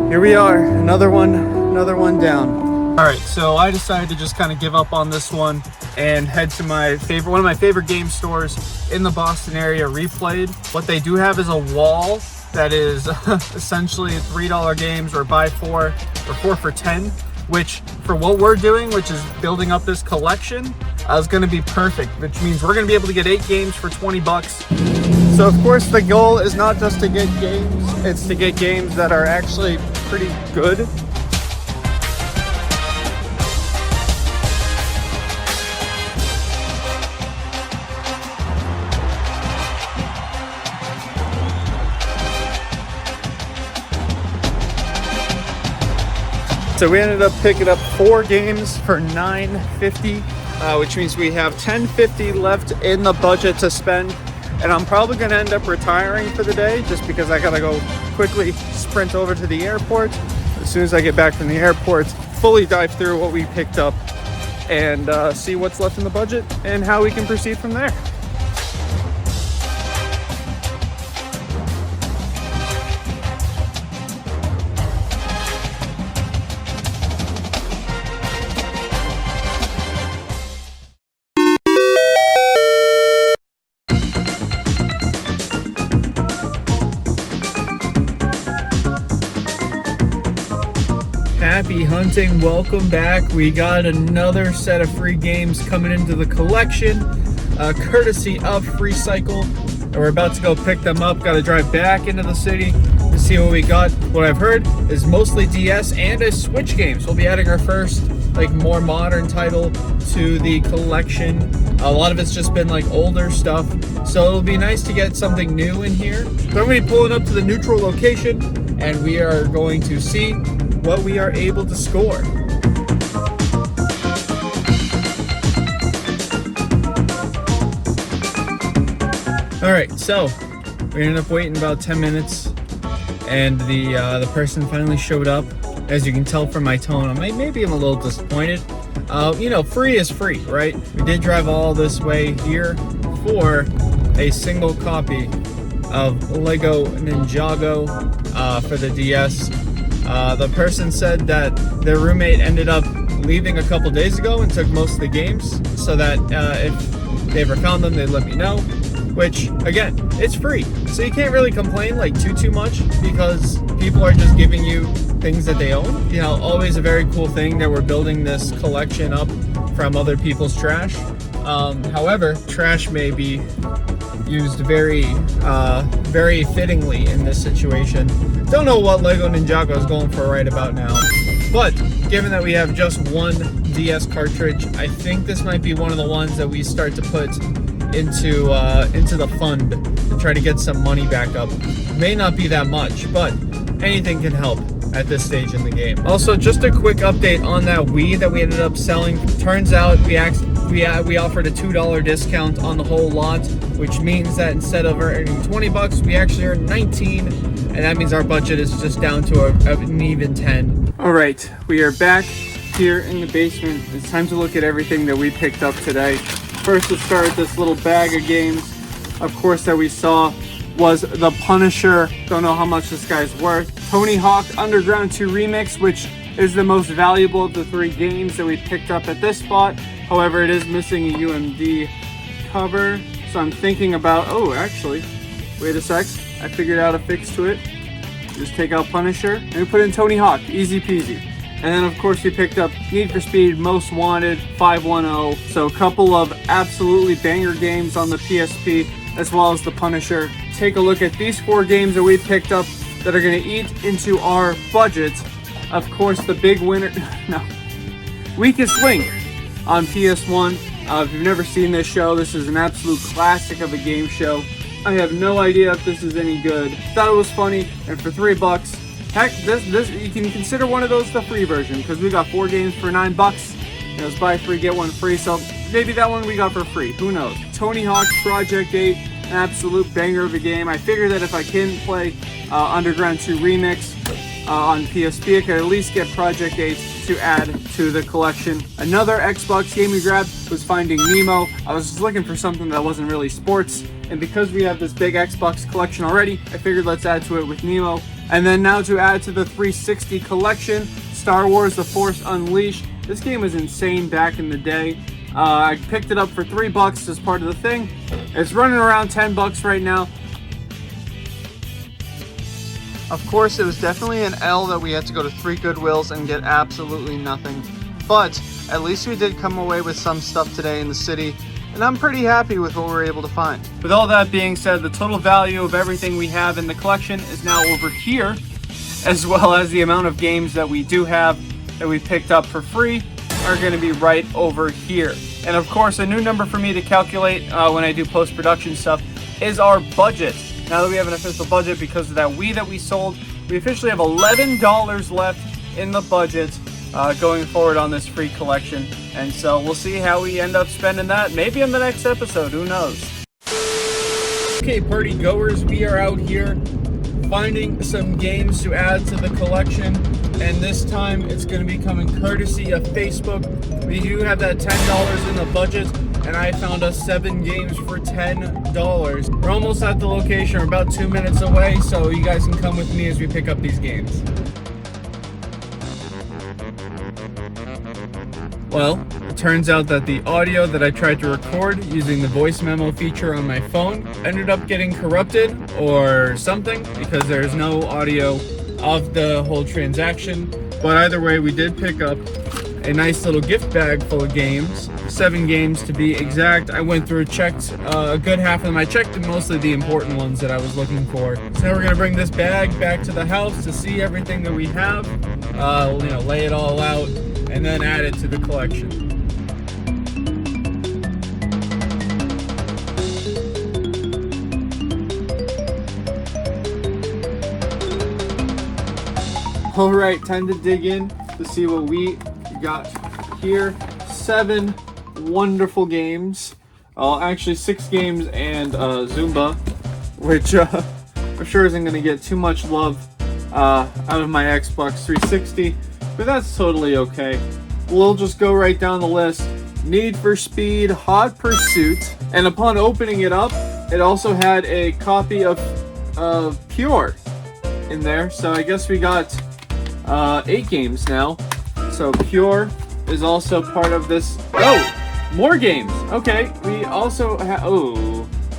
here we are, another one down. All right, so I decided to just kind of give up on this one and head to one of my favorite game stores in the Boston area, Replayed. What they do have is a wall that is essentially $3 games or buy 4 or 4 for 10, which for what we're doing, which is building up this collection, is going to be perfect, which means we're going to be able to get 8 games for 20 bucks. So of course the goal is not just to get games, it's to get games that are actually pretty good. So we ended up picking up 4 games for $9.50, which means we have $10.50 left in the budget to spend. And I'm probably gonna end up retiring for the day just because I gotta go quickly sprint over to the airport. As soon as I get back from the airport, fully dive through what we picked up and see what's left in the budget and how we can proceed from there. Happy hunting, welcome back. We got another set of free games coming into the collection, courtesy of FreeCycle. And we're about to go pick them up. Got to drive back into the city to see what we got. What I've heard is mostly DS and a Switch game. So we'll be adding our first like more modern title to the collection. A lot of it's just been like older stuff. So it'll be nice to get something new in here. So I'm going to be pulling up to the neutral location and we are going to see what we are able to score. All right, so we ended up waiting about 10 minutes and the person finally showed up. As you can tell from my tone, maybe I'm a little disappointed. You know, free is free, right? We did drive all this way here for a single copy of Lego Ninjago for the DS. The person said that their roommate ended up leaving a couple days ago and took most of the games, so that if they ever found them, they'd let me know. Which, again, it's free, so you can't really complain like too much because people are just giving you things that they own. You know, always a very cool thing that we're building this collection up from other people's trash. However, trash may be used very fittingly in this situation. Don't know what Lego Ninjago is going for right about now, but given that we have just one DS cartridge, I think this might be one of the ones that we start to put into the fund to try to get some money back up. May not be that much, but anything can help at this stage in the game. Also, just a quick update on that Wii that we ended up selling. Turns out we offered a $2 discount on the whole lot, which means that instead of earning $20, we actually earned 19, and that means our budget is just down to an even 10. All right, we are back here in the basement. It's time to look at everything that we picked up today. First, let's start with this little bag of games. Of course, that we saw was The Punisher. Don't know how much this guy's worth. Tony Hawk Underground 2 Remix, which is the most valuable of the 3 games that we picked up at this spot. However, it is missing a UMD cover. So I'm thinking about, oh, actually, wait a sec. I figured out a fix to it. Just take out Punisher and we put in Tony Hawk, easy peasy. And then of course we picked up Need for Speed Most Wanted 510. So a couple of absolutely banger games on the PSP, as well as the Punisher. Take a look at these 4 games that we picked up that are going to eat into our budget. Of course, the big winner, no, Weakest Link on PS1. If you've never seen this show, this is an absolute classic of a game show. I have no idea if this is any good. Thought it was funny, and for $3, heck, this you can consider one of those the free version, because we got 4 games for $9. It was buy 3 get 1 free, so maybe that one we got for free. Who knows? Tony Hawk's Project 8, an absolute banger of a game. I figured that if I can play Underground 2 Remix on PSP, I could at least get Project 8 to add to the collection. Another Xbox game we grabbed was Finding Nemo. I was just looking for something that wasn't really sports, and because we have this big Xbox collection already, I figured let's add to it with Nemo. And then now to add to the 360 collection, Star Wars The Force Unleashed. This game was insane back in the day. I picked it up for $3 as part of the thing. It's running around $10 right now. Of course, it was definitely an L that we had to go to 3 Goodwills and get absolutely nothing. But at least we did come away with some stuff today in the city, and I'm pretty happy with what we were able to find. With all that being said, the total value of everything we have in the collection is now over here, as well as the amount of games that we do have that we picked up for free are going to be right over here. And of course, a new number for me to calculate when I do post-production stuff is our budget. Now that we have an official budget because of that Wii that we sold, we officially have $11 left in the budget going forward on this free collection. And so we'll see how we end up spending that. Maybe in the next episode, who knows? Okay, party goers, we are out here finding some games to add to the collection. And this time it's going to be coming courtesy of Facebook. We do have that $10 in the budget, and I found us 7 games for $10. We're almost at the location. We're about 2 minutes away, so you guys can come with me as we pick up these games. Well, it turns out that the audio that I tried to record using the voice memo feature on my phone ended up getting corrupted or something, because there's no audio of the whole transaction. But either way, we did pick up a nice little gift bag full of games, 7 games to be exact. I went through, checked a good half of them. I checked mostly the important ones that I was looking for. So now we're gonna bring this bag back to the house to see everything that we have, lay it all out, and then add it to the collection. All right, time to dig in to see what we got here. 7 wonderful games. Actually 6 games and Zumba, which I'm sure isn't going to get too much love out of my Xbox 360, but that's totally okay. We'll just go right down the list. Need for Speed Hot Pursuit, and upon opening it up, it also had a copy of Pure in there, so I guess we got 8 games now. So Pure is also part of this. Oh, more games. Okay, we also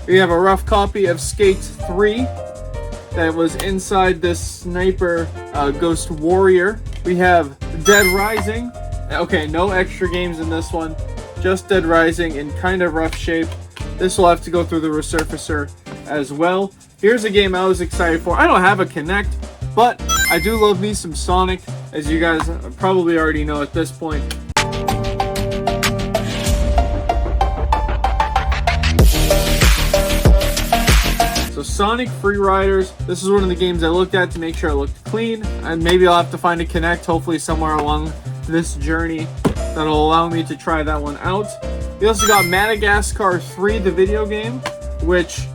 we have a rough copy of Skate 3 that was inside this Sniper Ghost Warrior. We have Dead Rising. Okay, no extra games in this one, just Dead Rising in kind of rough shape. This will have to go through the resurfacer as well. Here's a game I was excited for. I don't have a Kinect, but I do love me some Sonic, as you guys probably already know at this point. So Sonic Free Riders, this is one of the games I looked at to make sure it looked clean, and maybe I'll have to find a Kinect hopefully somewhere along this journey that'll allow me to try that one out. We also got Madagascar 3, the video game, which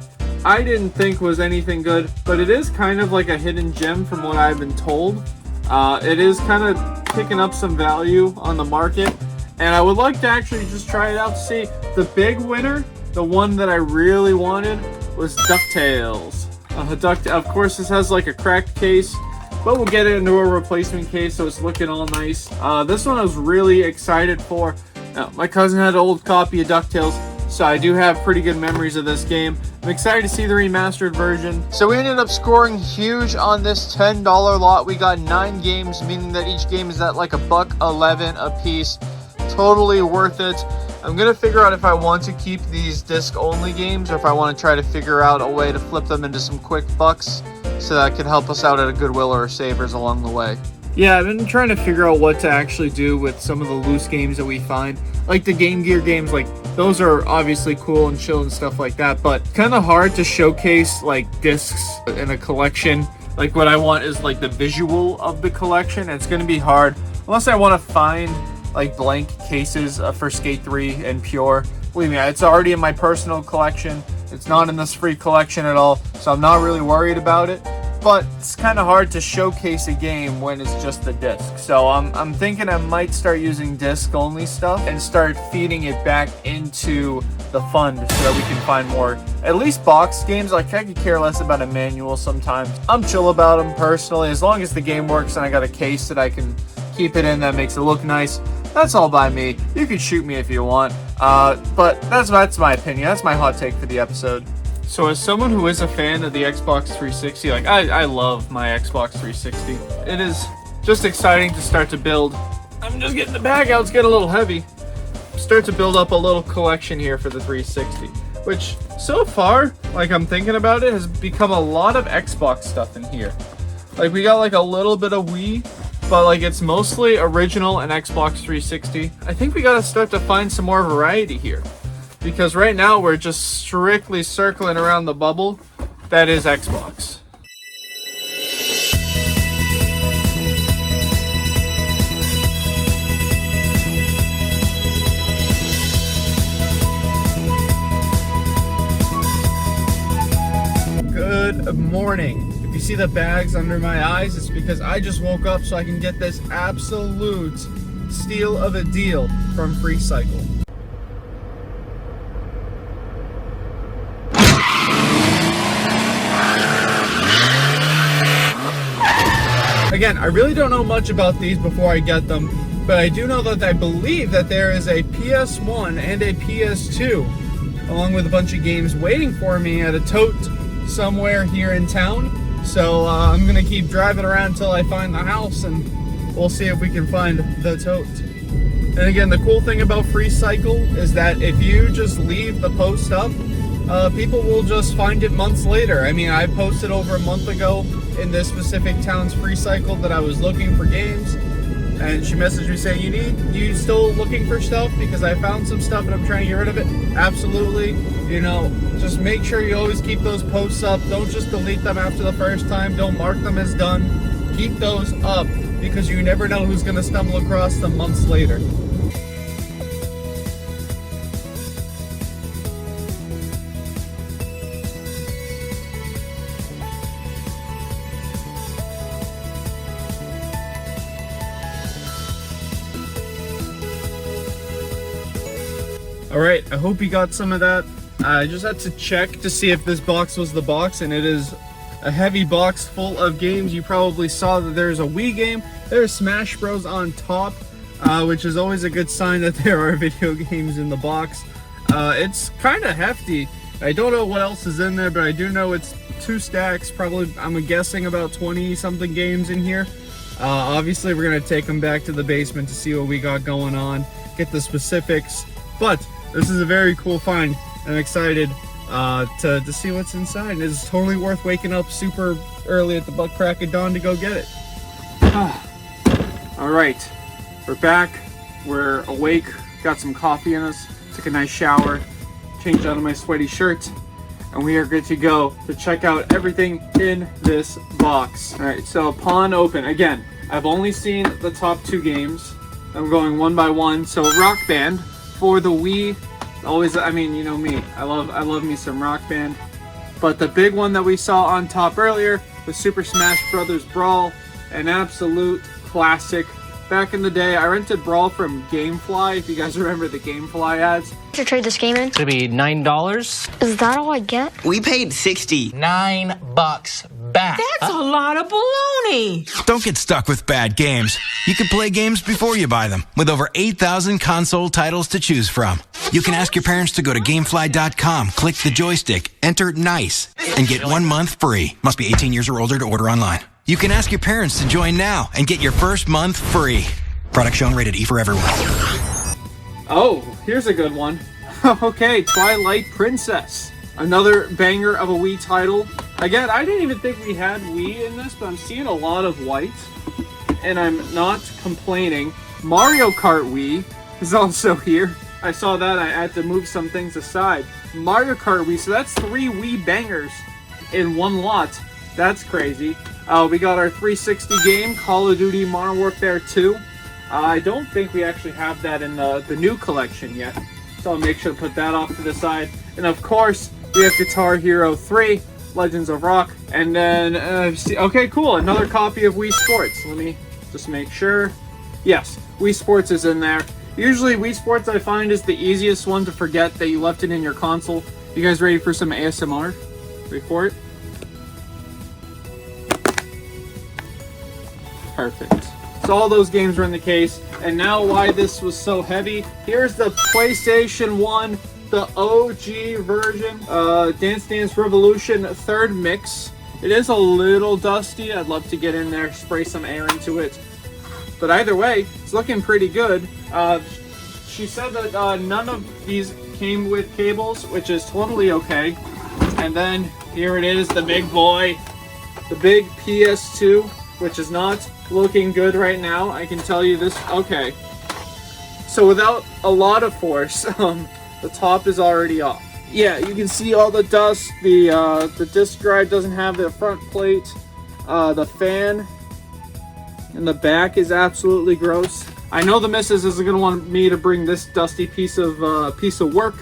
I didn't think was anything good, but it is kind of like a hidden gem from what I've been told. It is kind of picking up some value on the market, and I would like to actually just try it out to see. The big winner, the one that I really wanted, was DuckTales. Of course, this has like a cracked case, but we'll get it into a replacement case, so it's looking all nice. This one I was really excited for. My cousin had an old copy of DuckTales, so I do have pretty good memories of this game. I'm excited to see the remastered version. So we ended up scoring huge on this $10 lot. We got 9 games, meaning that each game is at like $1.11 a piece. Totally worth it. I'm gonna figure out if I want to keep these disc-only games or if I want to try to figure out a way to flip them into some quick bucks so that could help us out at a Goodwill or a Savers along the way. Yeah, I've been trying to figure out what to actually do with some of the loose games that we find. Like the Game Gear games, like those are obviously cool and chill and stuff like that, but kind of hard to showcase like discs in a collection. Like what I want is like the visual of the collection. It's gonna be hard unless I want to find like blank cases for Skate 3 and Pure. Believe me, it's already in my personal collection. It's not in this free collection at all, so I'm not really worried about it. But it's kind of hard to showcase a game when it's just the disc. So I'm thinking I might start using disc-only stuff and start feeding it back into the fund so that we can find more, at least box games. Like I could care less about a manual sometimes. I'm chill about them personally, as long as the game works and I got a case that I can keep it in that makes it look nice. That's all by me. You can shoot me if you want. But that's my opinion. That's my hot take for the episode. So as someone who is a fan of the Xbox 360, like I love my Xbox 360. It is just exciting to start to build. I'm just getting the bag out. It's getting a little heavy. Start to build up a little collection here for the 360, which so far, like I'm thinking about it, has become a lot of Xbox stuff in here. Like we got like a little bit of Wii, but like it's mostly original and Xbox 360. I think we gotta start to find some more variety here, because right now we're just strictly circling around the bubble that is Xbox. Good morning. If you see the bags under my eyes, it's because I just woke up so I can get this absolute steal of a deal from FreeCycle. Again, I really don't know much about these before I get them, but I do know that I believe that there is a PS1 and a PS2, along with a bunch of games waiting for me at a tote somewhere here in town. So I'm gonna keep driving around until I find the house, and we'll see if we can find the tote. And again, the cool thing about FreeCycle is that if you just leave the post up, people will just find it months later. I mean, I posted over a month ago in this specific town's FreeCycle that I was looking for games, and she messaged me saying, you still looking for stuff? Because I found some stuff and I'm trying to get rid of it. Absolutely. You know, just make sure you always keep those posts up. Don't just delete them after the first time. Don't mark them as done. Keep those up, because you never know who's going to stumble across them months later. Alright, I hope you got some of that. I just had to check to see if this box was the box, and it is a heavy box full of games. You probably saw that there's a Wii game, there's Smash Bros on top, which is always a good sign that there are video games in the box. It's kind of hefty. I don't know what else is in there, but I do know it's 2 stacks, probably, I'm guessing about 20 something games in here. Obviously we're gonna take them back to the basement to see what we got going on, get the specifics, but this is a very cool find. I'm excited to see what's inside. And it's totally worth waking up super early at the butt crack of dawn to go get it. All right, we're back. We're awake. Got some coffee in us. Took a nice shower. Changed out of my sweaty shirt. And we are good to go to check out everything in this box. All right, so upon open, again, I've only seen the top 2 games. I'm going one by one. So Rock Band for the Wii. Always, I mean, you know me. I love me some Rock Band. But the big one that we saw on top earlier was Super Smash Bros. Brawl, an absolute classic. Back in the day, I rented Brawl from GameFly. If you guys remember the GameFly ads. To trade this game in? It'll be $9. Is that all I get? We paid $60. $9 back. That's a lot of baloney. Don't get stuck with bad games. You can play games before you buy them with over 8,000 console titles to choose from. You can ask your parents to go to Gamefly.com, click the joystick, enter NICE, and get 1 month free. Must be 18 years or older to order online. You can ask your parents to join now and get your first month free. Product shown rated E for everyone. Oh, here's a good one. Okay, Twilight Princess. Another banger of a Wii title. Again, I didn't even think we had Wii in this, but I'm seeing a lot of white. And I'm not complaining. Mario Kart Wii is also here. I saw that, I had to move some things aside. Mario Kart Wii, so that's 3 Wii bangers in one lot. That's crazy. We got our 360 game, Call of Duty Modern Warfare 2. I don't think we actually have that in the new collection yet, so I'll make sure to put that off to the side. And of course, we have Guitar Hero 3, Legends of Rock, and then, okay, cool, another copy of Wii Sports. Let me just make sure. Yes, Wii Sports is in there. Usually Wii Sports I find is the easiest one to forget that you left it in your console. You guys ready for some ASMR? Wait for it. Perfect. So all those games were in the case, and now why this was so heavy. Here's the PlayStation 1, the OG version, Dance Dance Revolution 3rd mix. It is a little dusty. I'd love to get in there, spray some air into it. But either way, it's looking pretty good. She said that none of these came with cables, which is totally okay. And then here it is, the big boy, the big PS2, which is not looking good right now. I can tell you this. Okay. So without a lot of force, the top is already off. Yeah, you can see all the dust. The disc drive doesn't have the front plate. The fan in the back is absolutely gross. I know the missus isn't gonna want me to bring this dusty piece of work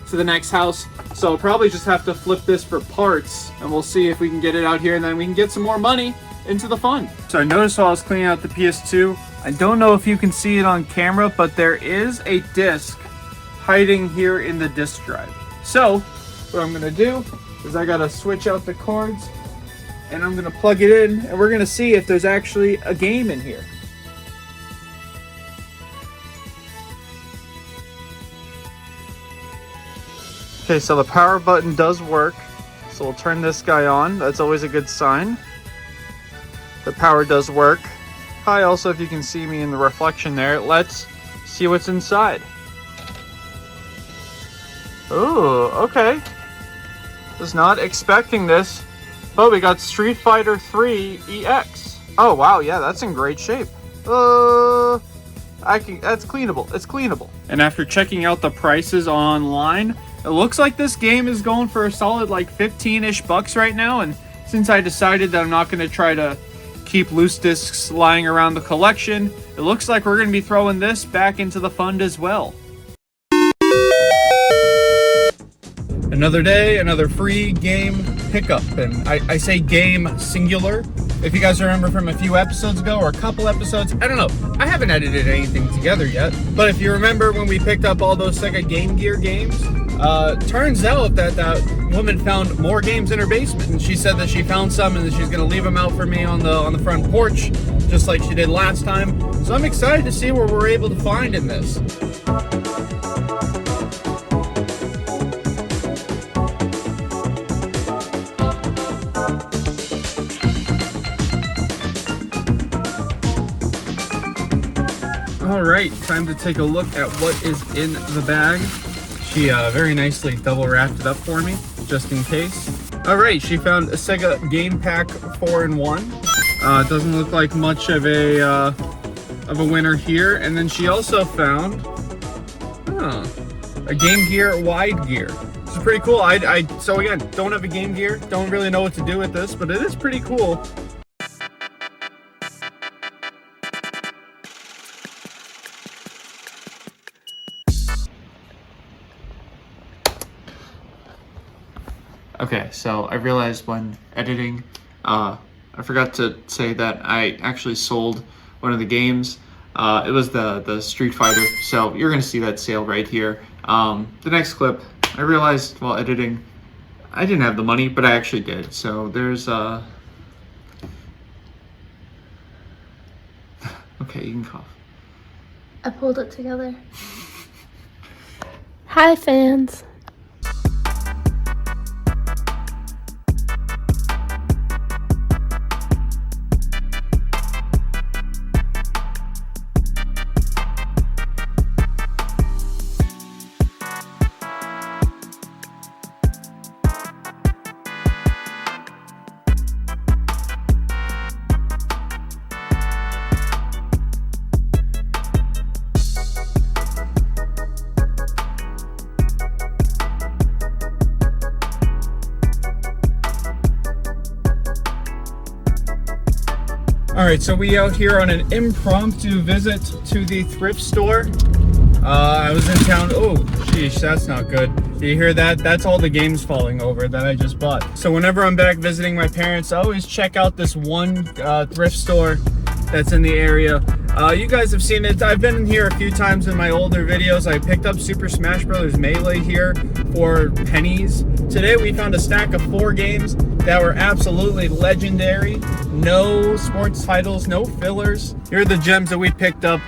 to the next house, so I'll probably just have to flip this for parts, and we'll see if we can get it out here, and then we can get some more money into the fun. So I noticed while I was cleaning out the PS2, I don't know if you can see it on camera, but there is a disc hiding here in the disc drive. So what I'm gonna do is I gotta switch out the cords, and I'm gonna plug it in, and we're gonna see if there's actually a game in here. Okay, so the power button does work. So we'll turn this guy on. That's always a good sign. The power does work. Hi, also, if you can see me in the reflection there. Let's see what's inside. Ooh, okay. Was not expecting this. But we got Street Fighter 3 EX. Oh, wow, yeah, that's in great shape. That's cleanable. It's cleanable. And after checking out the prices online, it looks like this game is going for a solid like 15-ish bucks right now. And since I decided that I'm not going to try to keep loose discs lying around the collection, it looks like we're going to be throwing this back into the fund as well. Another day, another free game pickup. And I say game singular. If you guys remember from a few episodes ago or a couple episodes, I don't know. I haven't edited anything together yet. But if you remember when we picked up all those Sega Game Gear games, turns out that woman found more games in her basement, and she said that she found some and that she's gonna leave them out for me on the front porch, just like she did last time. So I'm excited to see what we're able to find in this. All right, time to take a look at what is in the bag. She very nicely double wrapped it up for me, just in case. All right, she found a Sega Game Pack 4-in-1. Doesn't look like much of a winner here. And then she also found a Game Gear Wide Gear. This is pretty cool. So again, don't have a Game Gear, don't really know what to do with this, but it is pretty cool. Okay, so I realized when editing, I forgot to say that I actually sold one of the games. It was the Street Fighter, so you're gonna see that sale right here. The next clip, I realized while editing, I didn't have the money, but I actually did. So there's okay, you can cough. I pulled it together. Hi, fans. Alright, so we out here on an impromptu visit to the thrift store. I was in town. Oh, sheesh, that's not good. Do you hear that? That's all the games falling over that I just bought. So whenever I'm back visiting my parents, I always check out this one thrift store that's in the area. You guys have seen it. I've been in here a few times in my older videos. I picked up Super Smash Bros. Melee here for pennies. Today we found a stack of 4 games that were absolutely legendary. No sports titles, no fillers. Here are the gems that we picked up.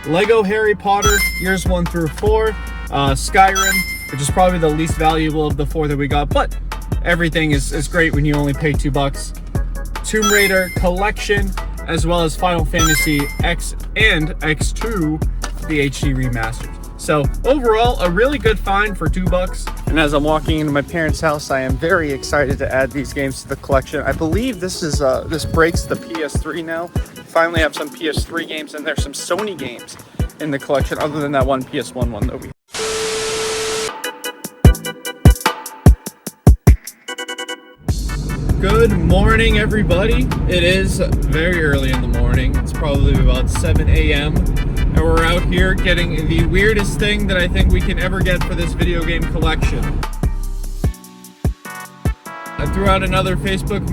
Lego Harry Potter, years 1 through 4. Skyrim, which is probably the least valuable of the 4 that we got, but everything is great when you only pay $2. Tomb Raider Collection, as well as Final Fantasy X and X2, the HD remasters. So overall, a really good find for $2. And as I'm walking into my parents' house, I am very excited to add these games to the collection. I believe this is this breaks the PS3 now. Finally have some PS3 games, and there's some Sony games in the collection, other than that one PS1 one that we. Good morning, everybody. It is very early in the morning. It's probably about 7 a.m. and we're out here getting the weirdest thing that I think we can ever get for this video game collection. I threw out another Facebook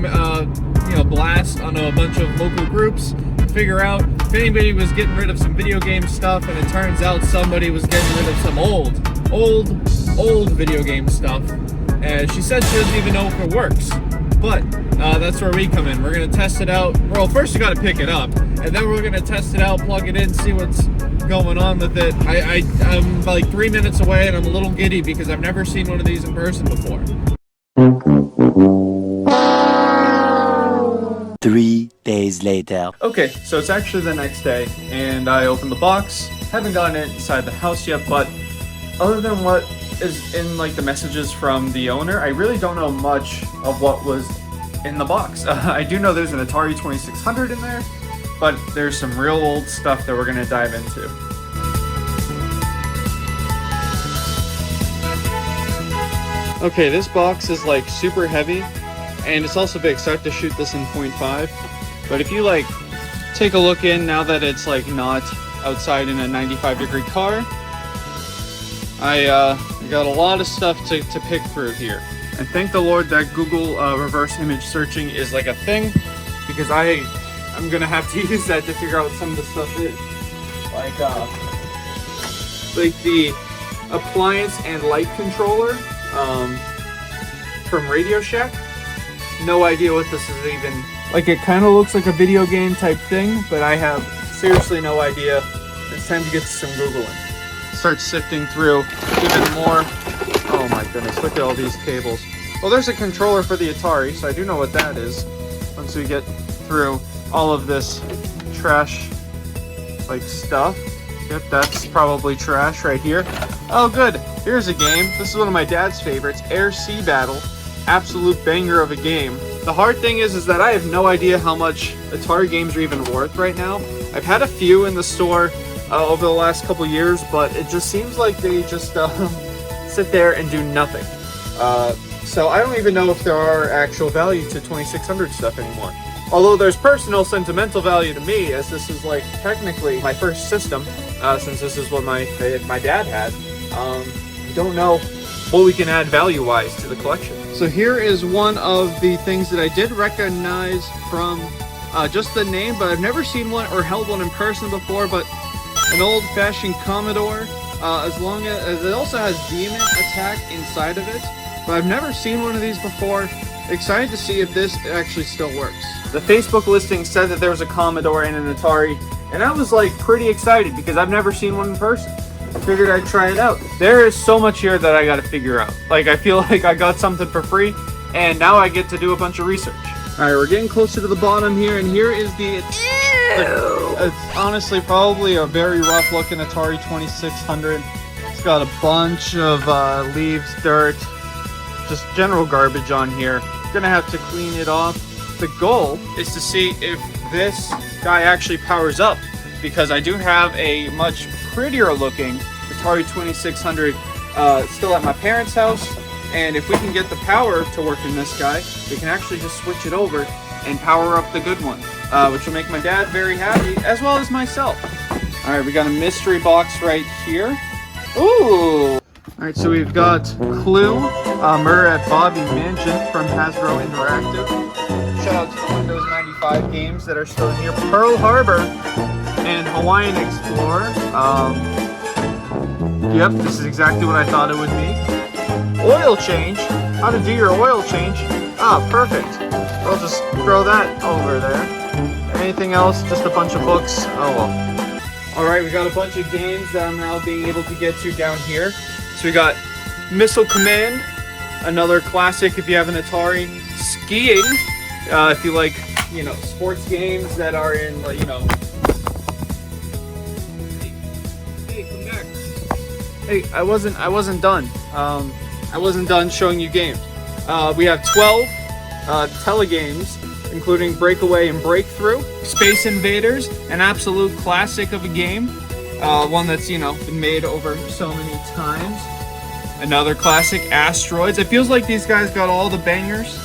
blast on a bunch of local groups to figure out if anybody was getting rid of some video game stuff, and it turns out somebody was getting rid of some old video game stuff. And she said she doesn't even know if it works. But that's where we come in. We're going to test it out. Well, first you got to pick it up, and then we're going to test it out, plug it in, see what's going on with it. I'm like 3 minutes away, and I'm a little giddy because I've never seen one of these in person before. 3 days later. Okay, so it's actually the next day, and I opened the box. Haven't gotten it inside the house yet, but other than what is in like the messages from the owner, I really don't know much of what was in the box. I do know there's an Atari 2600 in there, but there's some real old stuff that we're gonna dive into. Okay, this box is like super heavy, and it's also big, so I have to shoot this in 0.5. But if you like take a look in now that it's like not outside in a 95-degree car, I got a lot of stuff to pick through here. And thank the Lord that Google reverse image searching is like a thing, because I'm gonna have to use that to figure out what some of the stuff is. Like the appliance and light controller from Radio Shack. No idea what this is even. Like, it kind of looks like a video game type thing, but I have seriously no idea. It's time to get some Googling. Start sifting through even more. Oh my goodness, look at all these cables. Well, there's a controller for the Atari, so I do know what that is. Once we get through all of this trash like stuff. Yep, that's probably trash right here. Oh, good. Here's a game. This is one of my dad's favorites, Air Sea Battle. Absolute banger of a game. The hard thing is that I have no idea how much Atari games are even worth right now. I've had a few in the store over the last couple years, but it just seems like they just sit there and do nothing. So I don't even know if there are actual value to 2600 stuff anymore. Although there's personal sentimental value to me, as this is like technically my first system, since this is what my dad had. I don't know what we can add value-wise to the collection. So here is one of the things that I did recognize from just the name, but I've never seen one or held one in person before, but an old-fashioned Commodore, as long as it also has Demon Attack inside of it, but I've never seen one of these before. Excited to see if this actually still works. The Facebook listing said that there was a Commodore and an Atari, and I was like pretty excited because I've never seen one in person. I figured I'd try it out. There is so much here that I gotta figure out. Like, I feel like I got something for free, and now I get to do a bunch of research. Alright, we're getting closer to the bottom here, and here is it's honestly probably a very rough looking Atari 2600. It's got a bunch of leaves, dirt, just general garbage on here. Gonna have to clean it off. The goal is to see if this guy actually powers up, because I do have a much prettier looking Atari 2600 still at my parents' house, and if we can get the power to work in this guy, we can actually just switch it over and power up the good one, which will make my dad very happy, as well as myself. Alright, we got a mystery box right here. Ooh! Alright, so we've got Clue, Murder at Bobby Mansion from Hasbro Interactive. Shout out to the Windows 95 games that are still in here. Pearl Harbor and Hawaiian Explorer. Yep, this is exactly what I thought it would be. Oil change. How to do your oil change. Ah, perfect. I'll just throw that over there. Anything else? Just a bunch of books. Oh well. Alright, we got a bunch of games that I'm now being able to get to down here. So we got Missile Command, another classic if you have an Atari. Skiing, if you like, you know, sports games that are in, you know. Hey, come back. Hey, I wasn't done. I wasn't done showing you games. We have 12 telegames, including Breakaway and Breakthrough. Space Invaders, an absolute classic of a game. One that's, you know, been made over so many times. Another classic, Asteroids. It feels like these guys got all the bangers.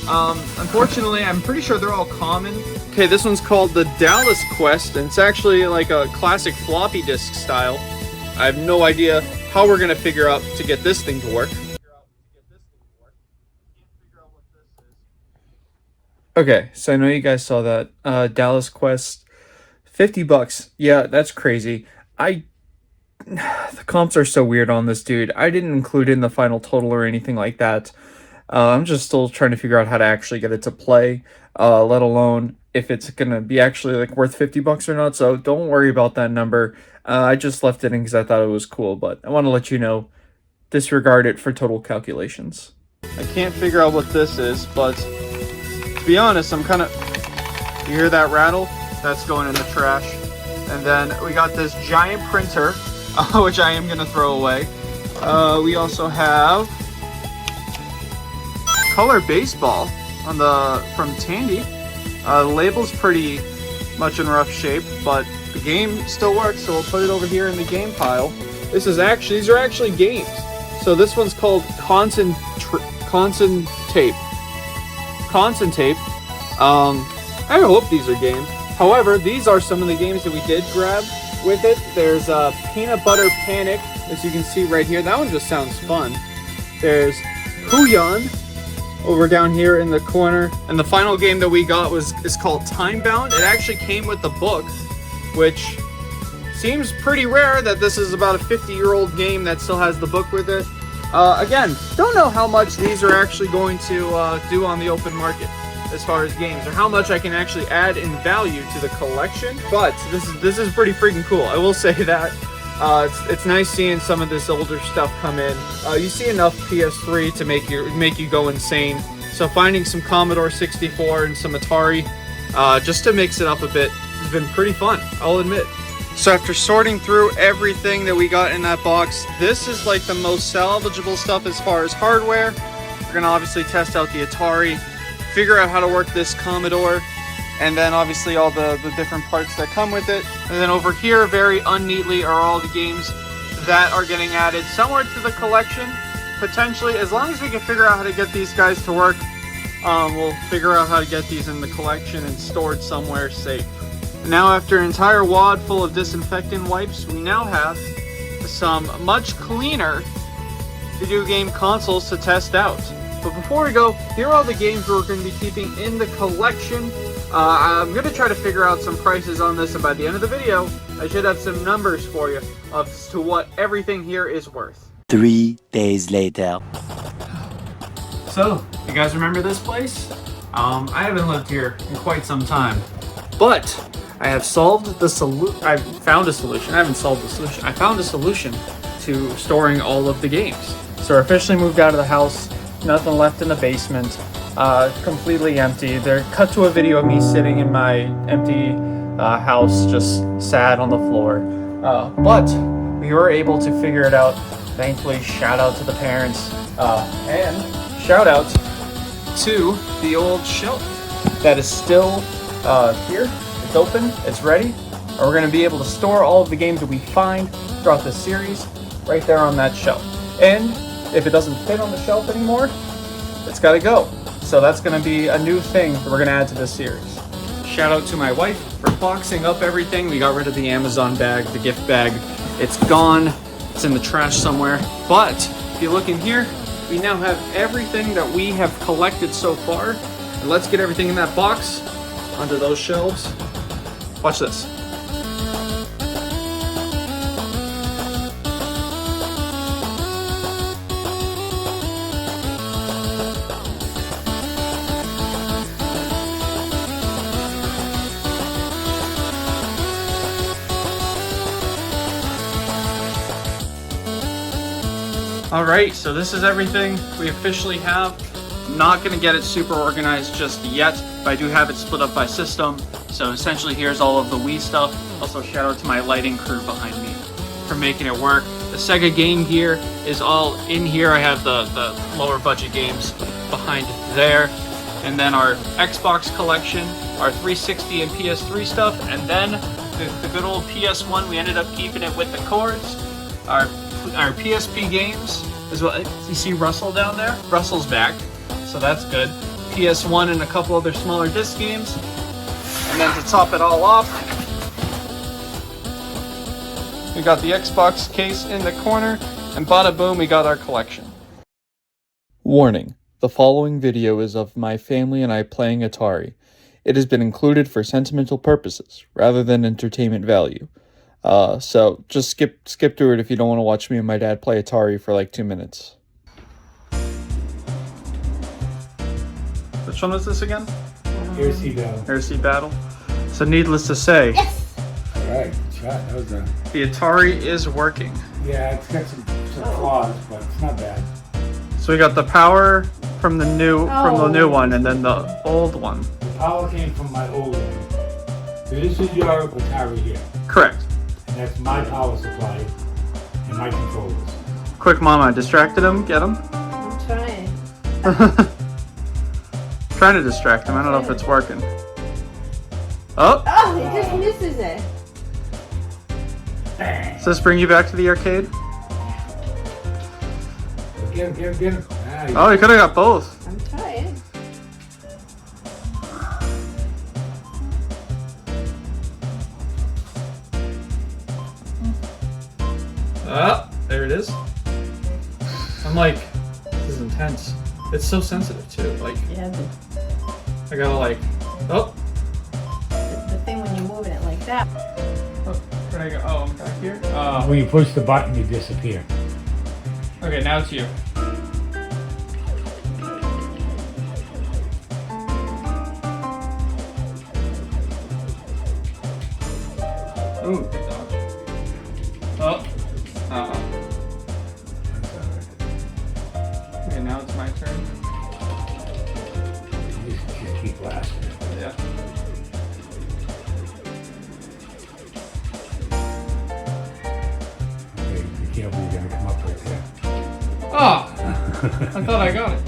Unfortunately, I'm pretty sure they're all common. Okay, this one's called the Dallas Quest, and it's actually like a classic floppy disk style. I have no idea how we're gonna figure out to get this thing to work. Okay, so I know you guys saw that Dallas Quest, $50. Yeah, that's crazy. The comps are so weird on this dude. I didn't include in the final total or anything like that. I'm just still trying to figure out how to actually get it to play, let alone if it's gonna be actually like worth $50 or not. So don't worry about that number. I just left it in because I thought it was cool, but I want to let you know, disregard it for total calculations. I can't figure out what this is, but to be honest, I'm kind of... You hear that rattle? That's going in the trash. And then we got this giant printer, which I am going to throw away. We also have Color Baseball from Tandy. The label's pretty much in rough shape, but the game still works, so we'll put it over here in the game pile. These are actually games. So this one's called Concentrape. I hope these are games. However, these are some of the games that we did grab with it. There's Peanut Butter Panic, as you can see right here. That one just sounds fun. There's Huyan over down here in the corner. And the final game that we got is called Time Bound. It actually came with the book, which seems pretty rare that this is about a 50-year-old game that still has the book with it. Again, don't know how much these are actually going to do on the open market as far as games, or how much I can actually add in value to the collection, but this is pretty freaking cool. I will say that. It's nice seeing some of this older stuff come in. You see enough PS3 to make you go insane. So finding some Commodore 64 and some Atari, just to mix it up a bit, has been pretty fun, I'll admit. So after sorting through everything that we got in that box, this is like the most salvageable stuff as far as hardware. We're gonna obviously test out the Atari, figure out how to work this Commodore, and then obviously all the different parts that come with it. And then over here, very unneatly, are all the games that are getting added somewhere to the collection, potentially. As long as we can figure out how to get these guys to work, we'll figure out how to get these in the collection and stored somewhere safe. Now, after an entire wad full of disinfectant wipes, we now have some much cleaner video game consoles to test out. But before we go, here are all the games we're going to be keeping in the collection. I'm going to try to figure out some prices on this, and by the end of the video, I should have some numbers for you as to what everything here is worth. 3 days later. So, you guys remember this place? I haven't lived here in quite some time, but I have solved the solution. I found a solution. I haven't solved the solution. I found a solution to storing all of the games. So we're officially moved out of the house. Nothing left in the basement. Completely empty. They're cut to a video of me sitting in my empty house, just sad on the floor. But we were able to figure it out. Thankfully, shout out to the parents, and shout out to the old shelf that is still here. It's open, it's ready, and we're going to be able to store all of the games that we find throughout this series right there on that shelf. And if it doesn't fit on the shelf anymore, it's got to go. So that's going to be a new thing that we're going to add to this series. Shout out to my wife for boxing up everything. We got rid of the Amazon bag, the gift bag. It's gone. It's in the trash somewhere. But if you look in here, we now have everything that we have collected so far. And let's get everything in that box onto those shelves. Watch this. All right, so this is everything we officially have. Not gonna get it super organized just yet, but I do have it split up by system. So essentially here's all of the Wii stuff. Also shout out to my lighting crew behind me for making it work. The Sega Game Gear is all in here. I have the lower budget games behind there. And then our Xbox collection, our 360 and PS3 stuff, and then the good old PS1, we ended up keeping it with the cords. Our PSP games as well. You see Russell down there? Russell's back, so that's good. PS1 and a couple other smaller disc games. And then to top it all off, we got the Xbox case in the corner, and bada boom, we got our collection. Warning, the following video is of my family and I playing Atari. It has been included for sentimental purposes, rather than entertainment value. So just skip through it if you don't want to watch me and my dad play Atari for like 2 minutes. Which one was this again? Heresy Battle. Heresy Battle. So needless to say, Yes! Alright, good shot. That was the Atari is working. yeah, it's got some flaws, but it's not bad. So we got the power from the new one, and then the old one. The power came from my old one. So this is your Atari here. Correct. And that's my power supply and my controllers. Quick, Mama, I distracted him. Get him. I'm trying. Trying to distract him. I don't know if it's working. Oh! Oh, he just misses it. Does this bring you back to the arcade? Get him. Ah, Oh, you could have got both. I'm trying. Ah, there it is. I'm like, this is intense. It's so sensitive too. Like, Yeah, I gotta like, oh, the thing when you're moving it like that. where'd I go? Oh, I'm back here. When you push the button, you disappear. Okay, now it's you. Ooh, good dog. Oh. Okay, now it's my turn. Just keep blasting. Yeah. Oh, I thought I got it.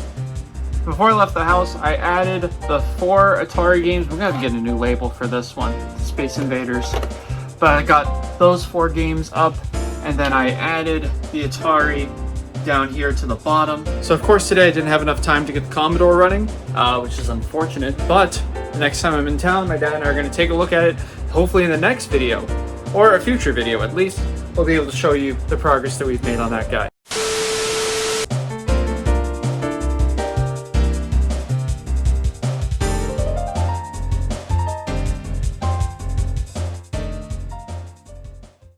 Before I left the house, I added the 4 Atari games. We're gonna have to get a new label for this one, Space Invaders. But I got those 4 games up, and then I added the Atari down here to the bottom. So of course today I didn't have enough time to get the Commodore running, which is unfortunate, but the next time I'm in town, my dad and I are going to take a look at it, hopefully in the next video, or a future video at least, we'll be able to show you the progress that we've made on that guy.